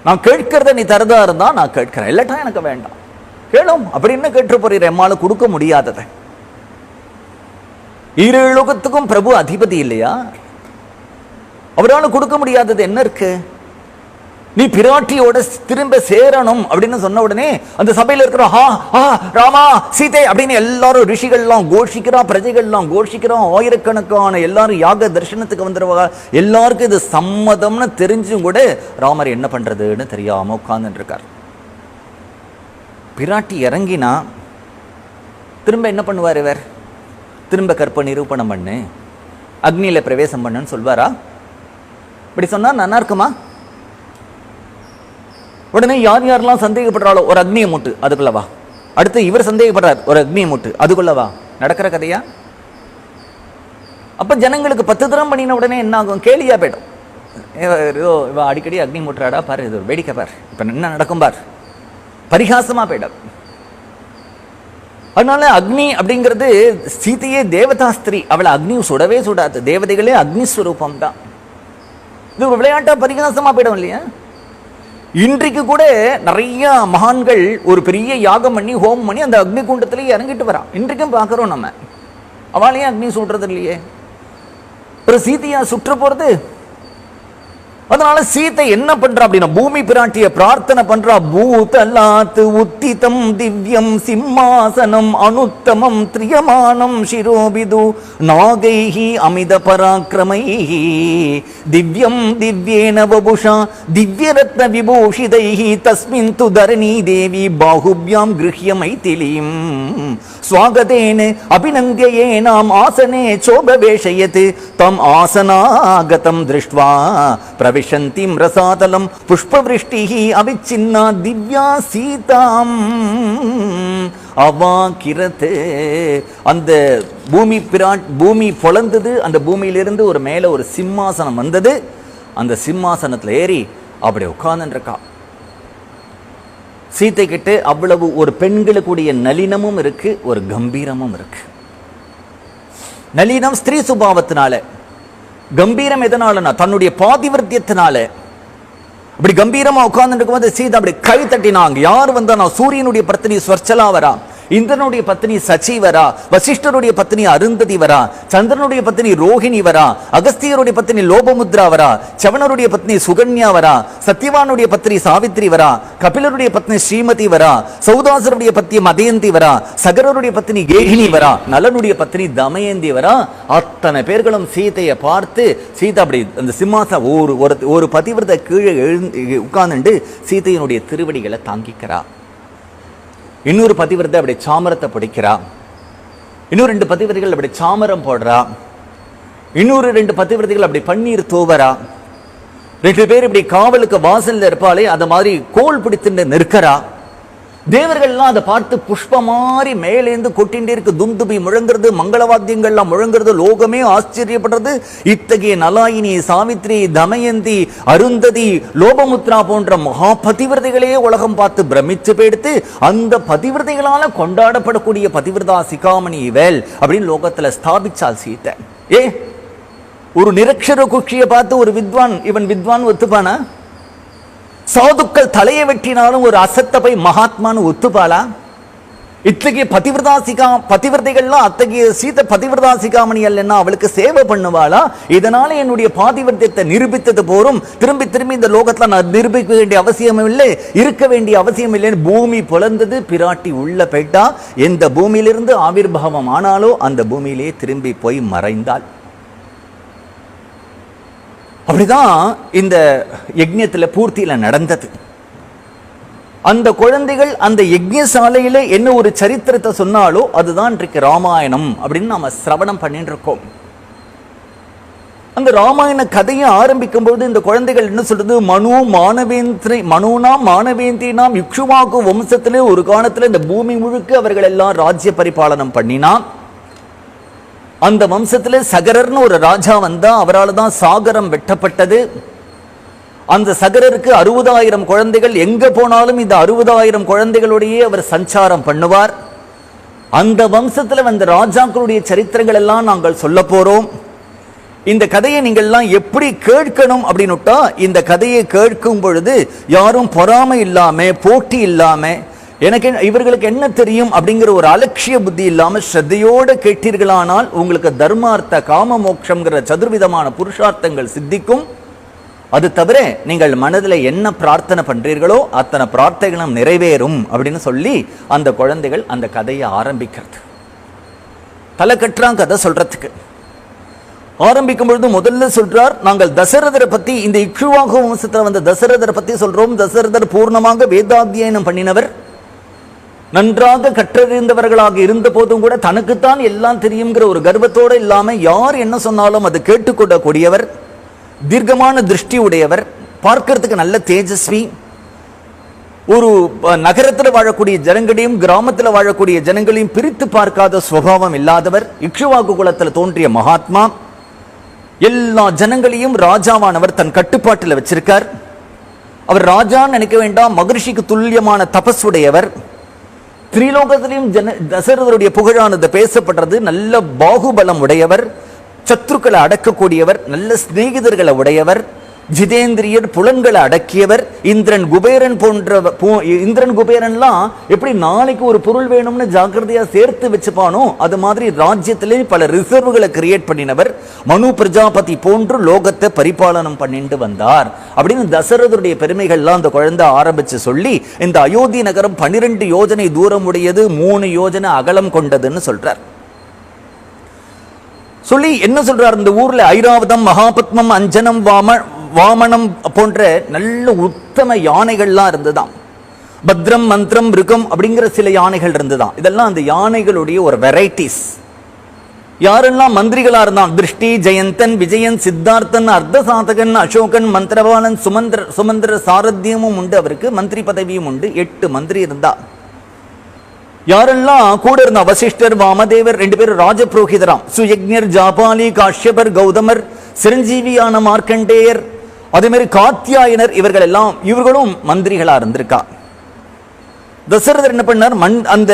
நான் கேட்கிறத நீ தரதா இருந்தா நான் கேட்கிறேன், இல்லட்டா எனக்கு வேண்டாம். கேளும் அப்படின்னு கேட்டு போறீர். எம்மால கொடுக்க முடியாததை. ஈரேழுகத்துக்கும் பிரபு அதிபதி இல்லையா? அவரால் கொடுக்க முடியாதது என்ன இருக்கு? நீ பிராட்டியோட திரும்ப சேரணும் அப்படின்னு சொன்ன உடனே அந்த சபையில இருக்கிற ராமா சீதை அப்படின்னு எல்லாரும் ரிஷிகள்லாம் கோஷிக்கிறா, பிரஜைகள்லாம் கோஷிக்கிறோம், ஆயிரக்கணக்கான எல்லாரும் யாக தரிசனத்துக்கு வந்துருவாங்க. எல்லாருக்கும் இது சம்மதம்னு தெரிஞ்சும் கூட ராமர் என்ன பண்றதுன்னு தெரியாம உட்கார்ந்துட்டு இருக்கார். பிராட்டி இறங்கினா திரும்ப என்ன பண்ணுவார் இவர்? திரும்ப கற்ப நிரூபணம் பண்ணு, அக்னியில பிரவேசம் பண்ணுன்னு சொல்வாரா? இப்படி சொன்னா நல்லா இருக்குமா? உடனே யார் யாரெல்லாம் சந்தேகப்படுறாளோ ஒரு அக்னியை மூட்டு அதுக்குள்ளவா, அடுத்து இவர் சந்தேகப்படுறார் ஒரு அக்னியை மூட்டு அதுக்குள்ளவா, நடக்கிற கதையா? அப்ப ஜனங்களுக்கு 10 தரம் பண்ணின உடனே என்ன ஆகும்? கேலியா போயிடும். இவ அடிக்கடி அக்னி மூட்டுறாடா பாரு, இது ஒரு வேடிக்கை பாரு, இப்ப என்ன நடக்கும் பார், பரிகாசமா போயிடும். அதனால அக்னி அப்படிங்கிறது சீதையே தேவதா ஸ்திரீ, அவளை அக்னி சுடவே சுடாது. தேவதைகளே அக்னிஸ்வரூபம் தான். இது ஒரு விளையாட்டா பரிகாசமா போயிடும் இல்லையா? இன்றைக்கு கூட நிறைய மகான்கள் ஒரு பெரிய யாகம் பண்ணி ஹோமம் பண்ணி அந்த அக்னி குண்டத்திலேயே இறங்கிட்டு வரான். இன்றைக்கும் பார்க்கிறோம் நம்ம. அவளையே அக்னி சுடுறது இல்லையே, அப்புறம் சீதையா சுற்ற போறது. அதனால சீதை என்ன பண்றா அப்படின்னா பூமி பிராட்டிய பிரார்த்தனை பண்றா. பூதலாத்து உத்திதம் திவ்யம் சிம்மாசனம் அனுத்தமம் திரியமானம் சிரோபிது நாகைஹி அமித பராக்கிரமைஹி திவ்யம் திவ்யேன வபுஷா திவ்யரத்ன விபூஷிதைஹி தஸ்மின் து தரணி தேவி பாஹுப்யாம் கிருஹ்ய மைதிலீம் ஸ்வாகதேன அபிநந்தியேனாம் ஆசனே சோபவேஷயத் தம் ஆசனாகதம் திருஷ்ட்வா பிரவிஷந்திம் ரசாதலம் புஷ்பவிருஷ்டிஹி அவிச்சின்னா திவ்யா சீதாம் அவாகிரத். அந்த பூமி பொளந்தது. அந்த பூமியிலிருந்து ஒரு மேல ஒரு சிம்மாசனம் வந்தது. அந்த சிம்மாசனத்துல ஏறி அப்படி உட்கார்ந்துருக்கா. சீதை கிட்ட அவ்வளவு ஒரு பெண்களுக்குடைய நளினமும் இருக்கு, ஒரு கம்பீரமும் இருக்கு. நளினம் ஸ்திரீ சுபாவத்தினால, கம்பீரம் எதனாலனா தன்னுடைய பாதிவர்த்தியத்தினால. அப்படி கம்பீரமா உட்கார்ந்து இருக்கும்போது சீதை அப்படி கை தட்டினாங்க. யார் வந்தா? நான் சூரியனுடைய பத்னி ஸ்வர்ச்சலா வரா, இந்திரனுடைய பத்னி சச்சி வரா, வசிஷ்டருடைய பத்னி அருந்ததி வரா, சந்திரனுடைய பத்னி ரோஹிணி வரா, அகஸ்தியருடைய பத்னி லோபமுத்ரா வரா, சவணருடைய பத்னி சுகன்யா வரா, சத்யவானுடைய பத்னி சாவித்ரி வரா, கபிலருடைய பத்னி ஸ்ரீமதி வரா, சௌதாசருடைய பத்னி மதயந்தி வரா, சகரருடைய பத்னி கேகினி வரா, நலனுடைய பத்னி தமயந்தி வரா. அத்தனை பேர்களும் சீதையை பார்த்து சீதா அப்படி அந்த சிம்மாசன ஒரு பதிவிரத கீழே உட்கார்ந்து சீதையினுடைய திருவடிகளை தாங்கிக்கிறா. இன்னொரு பதிவிரதை அப்படி சாமரத்தை பிடிக்கிறா. இன்னொரு 2 பதிவிரதைகள் அப்படி சாமரம் போடுறா. இன்னொரு 2 பதிவிரதைகள் அப்படி பன்னீர் தூவரா. 2 பேர் இப்படி காவலுக்கு வாசல்ல இருப்பாளே அது மாதிரி கோல் பிடித்து நிற்கிறா. தேவர்கள்லாம் அதை பார்த்து புஷ்ப மாதிரி மேலேந்து கொட்டின்றே இருக்கு. துந்துபி முழங்குறது, மங்களவாத்தியங்கள்லாம் முழங்குறது, லோகமே ஆச்சரியப்படுறது. இத்தகைய நலாயினி, சாவித்ரி, தமயந்தி, அருந்ததி, லோபமுத்ரா போன்ற மகா பதிவிரதைகளே உலகம் பார்த்து பிரமிச்சு போயிடுத்து. அந்த பதிவிரதைகளால கொண்டாடப்படக்கூடிய பதிவிரதா சிகாமணி இவள் அப்படின்னு லோகத்துல ஸ்தாபிச்சால் சீதை. ஒரு நிரக்ஷர குட்சியை பார்த்து ஒரு வித்வான் இவன் வித்வான் ஒத்துப்பானா? சாதுக்கள் தலையை வெட்டினாலும் ஒரு அசத்த போய் மகாத்மான்னு ஒத்துப்பாளா? இத்தகைய பதிவிரதைகள்லாம் அத்தகைய சீத பதிவிரதா சிகாமணி அல்லன்னா அவளுக்கு சேவை பண்ணுவாளா? இதனால என்னுடைய பாதிவிரதத்தை நிரூபித்தது போரும், திரும்பி திரும்பி இந்த லோகத்துல நான் நிரூபிக்க வேண்டிய அவசியம் இல்லை, இருக்க வேண்டிய அவசியம் இல்லைன்னு பூமி பொளந்தது. பிராட்டி உள்ள போயிட்டா. எந்த பூமியிலிருந்து ஆவிர்பாவம் ஆனாலோ அந்த பூமியிலே திரும்பி போய் மறைந்தாள். அப்படிதான் இந்த யஜ்ஞத்துல பூர்த்தியில நடந்தது. அந்த குழந்தைகள் அந்த யஜ்ஞசாலையில என்ன ஒரு சரித்திரத்தை சொன்னாலோ அதுதான் இன்றைக்கு ராமாயணம் அப்படின்னு நாம சிரவணம் பண்ணிட்டு இருக்கோம். அந்த ராமாயண கதையை ஆரம்பிக்கும் பொழுது இந்த குழந்தைகள் என்ன சொல்றது, மனுனா மானவேந்திரினாம் இக்ஷுவாகு வம்சத்திலே ஒரு காலத்துல இந்த பூமி முழுக்க அவர்கள் எல்லாம் ராஜ்ய பரிபாலனம் பண்ணினா. அந்த வம்சத்திலே சகரர்னு ஒரு ராஜா வந்தா, அவரால் தான் சாகரம் வெட்டப்பட்டது. அந்த சகரருக்கு 60,000 குழந்தைகள், எங்க போனாலும் இந்த 60,000 குழந்தைகளுடைய அவர் சஞ்சாரம் பண்ணுவார். அந்த வம்சத்துல வந்த ராஜாக்களுடைய சரித்திரங்கள் எல்லாம் நாங்கள் சொல்ல போறோம். இந்த கதையை நீங்கள்லாம் எப்படி கேட்கணும் அப்படின்னுட்டா, இந்த கதையை கேட்கும் பொழுது யாரும் பொறாமை இல்லாம, போட்டி இல்லாம, எனக்கு இவர்களுக்கு என்ன தெரியும் அப்படிங்கிற ஒரு அலட்சிய புத்தி இல்லாம ஸ்ரத்தையோடு கேட்டீர்களானால் உங்களுக்கு தர்மார்த்த காம மோட்சம்ங்கிற சதுர்விதமான புருஷார்த்தங்கள் சித்திக்கும். அது தவிர நீங்கள் மனதில் என்ன பிரார்த்தனை பண்றீர்களோ அத்தனை பிரார்த்தனைகளும் நிறைவேறும் அப்படின்னு சொல்லி அந்த குழந்தைகள் அந்த கதையை ஆரம்பிக்கிறது. தலை கட்டுறான் கதை சொல்றதுக்கு. ஆரம்பிக்கும் பொழுது முதல்ல சொல்றார், நாங்கள் தசரதரை பத்தி, இந்த இக்ஷுவாகு வம்சத்தில் வந்த தசரதரை பத்தி சொல்றோம். தசரதர் பூர்ணமாக வேதாத்தியனம் பண்ணினவர், நன்றாக கற்றறிந்தவர்களாக இருந்த போதும் கூட தனக்குத்தான் எல்லாம் தெரியுங்கிற ஒரு கர்வத்தோடு இல்லாம யார் என்ன சொன்னாலும் அது கேட்டுக்கொள்ளக்கூடியவர், தீர்க்கமான திருஷ்டி உடையவர், பார்க்கறதுக்கு நல்ல தேஜஸ்வி, ஒரு நகரத்தில் வாழக்கூடிய ஜனங்களையும் கிராமத்தில் வாழக்கூடிய ஜனங்களையும் பிரித்து பார்க்காத சுபாவம் இல்லாதவர், இக்ஷுவாகு குலத்தில் தோன்றிய மகாத்மா, எல்லா ஜனங்களையும் ராஜாவானவர் தன் கட்டுப்பாட்டில் வச்சிருக்கார். அவர் ராஜான்னு நினைக்க வேண்டாம், மகரிஷிக்கு துல்லியமான தபஸுடையவர். திரிலோகத்திலையும் தசரதருடைய புகழானது பேசப்படுறது. நல்ல பாகுபலம் உடையவர், சத்ருக்களை அடக்கக்கூடியவர், நல்ல சிநேகிதர்களை உடையவர், ஜிதேந்திரியர், புலன்களை அடக்கியவர். இந்திரன் குபேரன் போன்ற இந்திரன் குபேரன்லாம் எப்படி நாளைக்கு ஒரு பொருள் வேணும்னு ஜாக்கிரதையா சேர்த்து வச்சுப்பானோ அது மாதிரி ராஜ்யத்திலே பல ரிசர்வுகளை கிரியேட் பண்ணினவர். மனு பிரஜாபதி போன்று லோகத்தை பரிபாலனம் பண்ணிட்டு வந்தார் அப்படின்னு தசரதருடைய பெருமைகள்லாம் அந்த குழந்தை ஆரம்பிச்சு சொல்லி, இந்த அயோத்தி நகரம் 12 யோஜனை தூரம் உடையது, 3 யோஜனை அகலம் கொண்டதுன்னு சொல்றார். சொல்லி என்ன சொல்றார், இந்த ஊர்ல ஐராவதம், மகாபத்மம், அஞ்சனம், வாமனம் போன்ற நல்ல உத்தம யானைகள்லாம் இருந்துதான். பத்ரம், மந்திரம், மிருகம் அப்படிங்கிற சில யானைகள் இருந்துதான். இதெல்லாம் அந்த யானைகளுடைய ஒரு வெரைட்டிஸ். யாரெல்லாம் மந்திரிகளா இருந்தான், திருஷ்டி, ஜெயந்தன், விஜயன், சித்தார்த்தன், அர்த்தசாதகன், அசோகன், மந்திரபாலன், சுமந்திர சாரத்தியமும் உண்டு, அவருக்கு மந்திரி பதவியும் உண்டு. 8 மந்திரி இருந்தா. யாரெல்லாம் கூட இருந்த வசிஷ்டர், வாமதேவர், 2 பேரும் ராஜபுரோகிதராம். சுயக்ஞர், ஜாபாலி, காஷ்யபர், கௌதமர், சிரஞ்சீவியான மார்க்கண்டேயர், அதே மாதிரி காத்தியாயனர், இவர்களும் மந்திரிகளா இருந்திருக்கா. தசரதர் என்ன பண்ணார், அந்த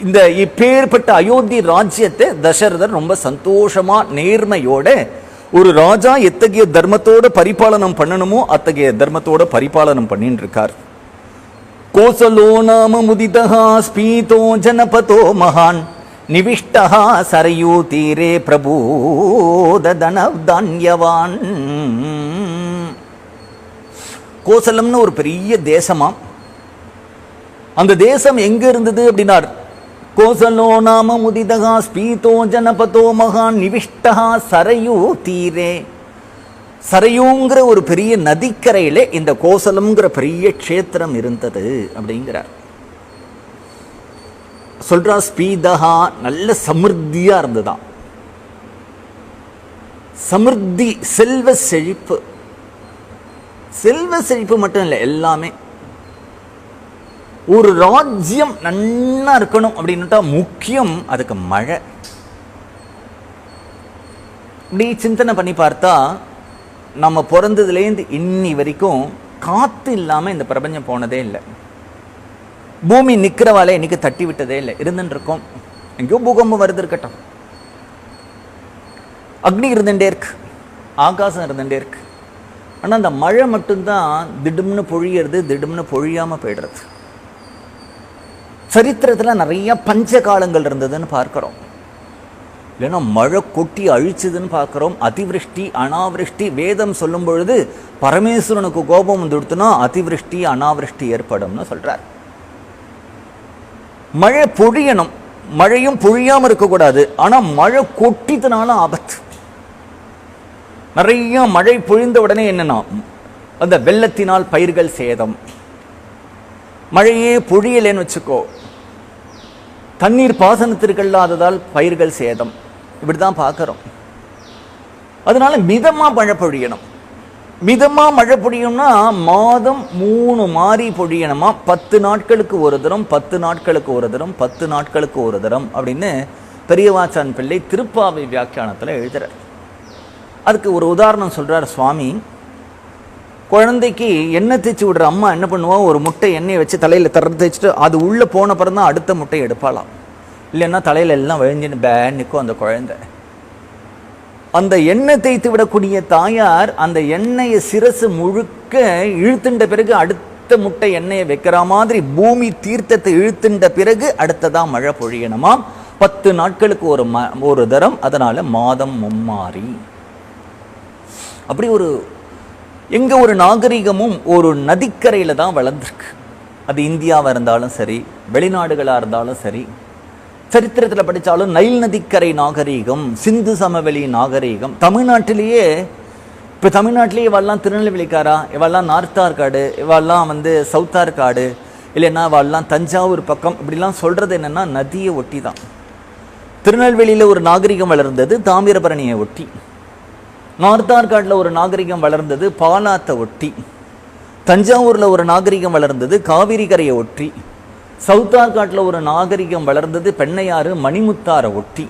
இந்த இப்பேற்பட்ட அயோத்தி ராஜ்யத்தை தசரதர் ரொம்ப சந்தோஷமா நேர்மையோட, ஒரு ராஜா எத்தகைய தர்மத்தோட பரிபாலனம் பண்ணணுமோ அத்தகைய தர்மத்தோட பரிபாலனம் பண்ணிட்டு இருக்கார். கோசலோ நாம முதிதஹா ஸ்பீதோ ஜனபதோ மகான் நிவிஷ்டஹா சரயூ தீரே பிரபூதனவ்தான்யவான். கோசலம்னு ஒரு பெரிய தேசமா. அந்த தேசம் எங்க இருந்தது அப்படின்னார், கோசலோ நாம முதிதஹா ஸ்பீதோ ஜனபதோ மகான் நிவிஷ்டஹா சரயூ தீரே. சரையூங்கிற ஒரு பெரிய நதிக்கரையிலே இந்த கோசலம்ங்கிற பெரிய க்ஷேத்திரம் இருந்தது அப்படிங்கிறார். சொல்றா, ஸ்பீதஹா நல்ல சமிருத்தியா இருந்ததுதான். சமிருத்தி, செல்வ செழிப்பு. செல்வ செழிப்பு மட்டும் இல்லை, எல்லாமே. ஒரு ராஜ்யம் நன்னா இருக்கணும் அப்படின்னுட்டா முக்கியம் அதுக்கு மழை. இப்படி சிந்தனை பண்ணி பார்த்தா, நம்ம பிறந்ததுலேருந்து இன்னி வரைக்கும் காத்து இல்லாம இந்த பிரபஞ்சம் போனதே இல்லை. பூமி நிக்கிறவாலே இன்னைக்கு தட்டி விட்டதே இல்லை, இருந்துட்டு இருக்கோம். எங்கேயோ பூகம்பம் வருது இருக்கட்டும், அக்னி இருந்துட்டே இருக்கு, ஆகாசம் இருந்துட்டே இருக்கு. ஆனா அந்த மழை மட்டும்தான் திடும்னு பொழியறது, திடும்னு பொழியாம போயிடுறது. சரித்திரத்துல நிறைய பஞ்ச காலங்கள் இருந்ததுன்னு பார்க்கிறோம். இல்லைன்னா மழை கொட்டி அழிச்சதுன்னு பார்க்கிறோம். அதிவிருஷ்டி, அனாவிருஷ்டி. வேதம் சொல்லும் பொழுது பரமேஸ்வரனுக்கு கோபம் வந்துடுத்துனா அதிவிருஷ்டி அனாவிருஷ்டி ஏற்படும்னு சொல்றார். மழை பொழியணும், மழையும் பொழியாம இருக்கக்கூடாது. ஆனா மழை கொட்டித்தனால ஆபத்து. நிறைய மழை பொழிந்த உடனே என்னன்னா, அந்த வெள்ளத்தினால் பயிர்கள் சேதம். மழையே பொழியலேன்னு வச்சுக்கோ, தண்ணீர் பாசனத்திற்கு இல்லாததால் பயிர்கள் சேதம். இப்படிதான் பார்க்கிறோம். அதனால மிதமா மழை பொழியணும். மிதமா மழை பொழியும்னா மாதம் 3 மாறி பொழியணுமா, 10 நாட்களுக்கு ஒரு தரம், 10 நாட்களுக்கு ஒரு தரம், 10 நாட்களுக்கு ஒரு தரம் அப்படின்னு பெரியவாச்சான் பிள்ளை திருப்பாவை வியாக்கியானத்துல எழுதுறார். அதுக்கு ஒரு உதாரணம் சொல்றார் சுவாமி. குழந்தைக்கு எண்ணெய் தேய்ச்சி விடுற அம்மா என்ன பண்ணுவா, ஒரு முட்டை எண்ணெயை வச்சு தலையில தேய்ச்சிட்டு அது உள்ள போன பிறகு தான் அடுத்த முட்டை எடுப்பாளாம். இல்லைன்னா தலையில எல்லாம் விழுந்துன்னு பேன் நிற்கும் அந்த குழந்தை. அந்த எண்ணெய் தேய்த்து விடக்கூடிய தாயார் அந்த எண்ணெயை சிரசு முழுக்க இழுத்துண்ட பிறகு அடுத்த முட்டை எண்ணெயை வைக்கிற மாதிரி பூமி தீர்த்தத்தை இழுத்துண்ட பிறகு அடுத்ததான் மழை பொழியணுமாம். 10 நாட்களுக்கு ஒரு தரம். அதனால மாதம் மும்மாறி. அப்படி எங்க ஒரு நாகரிகமும் ஒரு நதிக்கரையில தான் வளர்ந்துருக்கு. அது இந்தியாவா இருந்தாலும் சரி, வெளிநாடுகளா இருந்தாலும் சரி. சரித்திரத்தில் படித்தாலும் நைல் நதிக்கரை நாகரீகம், சிந்து சமவெளி நாகரீகம். தமிழ்நாட்டிலேயே இப்போ தமிழ்நாட்டிலேயே இவெல்லாம் திருநெல்வேலிக்காரா, இவெல்லாம் நார்த் ஆற்காடு, இவெல்லாம் சவுத் ஆற்காடு, இல்லைன்னா இவெல்லாம் தஞ்சாவூர் பக்கம், இப்படிலாம் சொல்றது என்னன்னா நதியை ஒட்டி தான். திருநெல்வேலியில் ஒரு நாகரிகம் வளர்ந்தது தாமிரபரணியை ஒட்டி. நார்த் ஆற்காட்டில் ஒரு நாகரிகம் வளர்ந்தது பாலாத்தை ஒட்டி. தஞ்சாவூரில் ஒரு நாகரிகம் வளர்ந்தது காவிரி கரையை ஒட்டி. சவுத் ஆற்காட்டில் ஒரு நாகரிகம் வளர்ந்தது பெண்ணையாறு மணிமுத்தாரை ஒட்டி.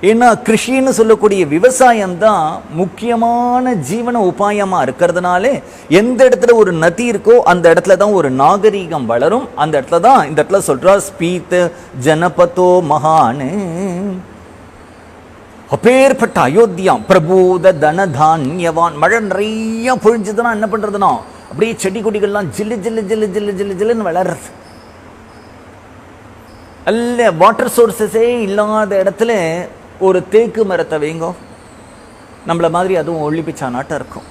ஏன்னா கிருஷின்னு சொல்லக்கூடிய விவசாயம் தான் முக்கியமான ஜீவன உபாயமா இருக்கிறதுனாலே எந்த இடத்துல ஒரு நதி இருக்கோ அந்த இடத்துல தான் ஒரு நாகரிகம் வளரும். அந்த இடத்துல தான் இந்த இடத்துல சொல்றா ஸ்பீத் ஜனபதோ மகானு. அப்பேற்பட்ட அயோத்தியா பிரபூத தனதான்யவான். மழை நிறைய பொழிஞ்சதுன்னா என்ன பண்றதுன்னா அப்படியே செடி கொடிகள்லாம் ஜில்லு ஜில்லு ஜில்லு ஜில்லு ஜில்லு ஜில்லுன்னு வளர்றது. அல்ல வாட்டர் சோர்சஸே இல்லாத இடத்துல ஒரு தேக்கு மரத்தை வைங்கோ, நம்மள மாதிரி அதுவும் ஒளிப்பிச்சா நாட்டம் இருக்கும்.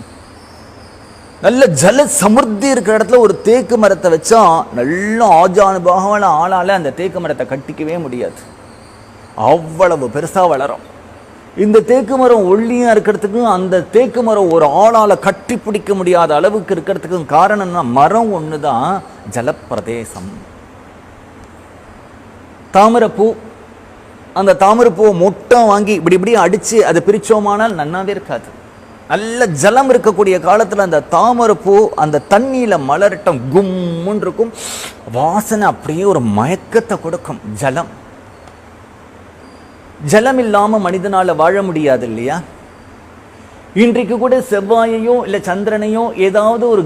நல்ல ஜல சமுர்த்தி இருக்கிற இடத்துல ஒரு தேக்கு மரத்தை வச்சா நல்ல ஆஜானுபாகமான ஆளால அந்த தேக்கு மரத்தை கட்டிக்கவே முடியாது, அவ்வளவு பெருசா வளரும். இந்த தேக்கு மரம் ஒல்லியா இருக்கிறதுக்கும் அந்த தேக்கு மரம் ஒரு ஆளால கட்டி பிடிக்க முடியாத அளவுக்கு இருக்கிறதுக்கும் காரணம்னா மரம் ஒண்ணுதான், ஜலப்பிரதேசம். தாமரைப்பூ, அந்த தாமரைப்பூவை மொட்டை வாங்கி இப்படி இப்படி அடிச்சு அதை பிரிச்சோமானால் நன்னாவே இருக்காது. நல்ல ஜலம் இருக்கக்கூடிய காலத்துல அந்த தாமரைப்பூ அந்த தண்ணியில மலரட்டம் கும்முன்னு இருக்கும், வாசனை அப்படியே ஒரு மயக்கத்தை கொடுக்கும். ஜலம் ஜலம் இல்லாம மனிதனால வாழ முடியாது இல்லையா? இன்றைக்கு கூட செவ்வாயையோ இல்ல சந்திரனையோ ஏதாவது ஒரு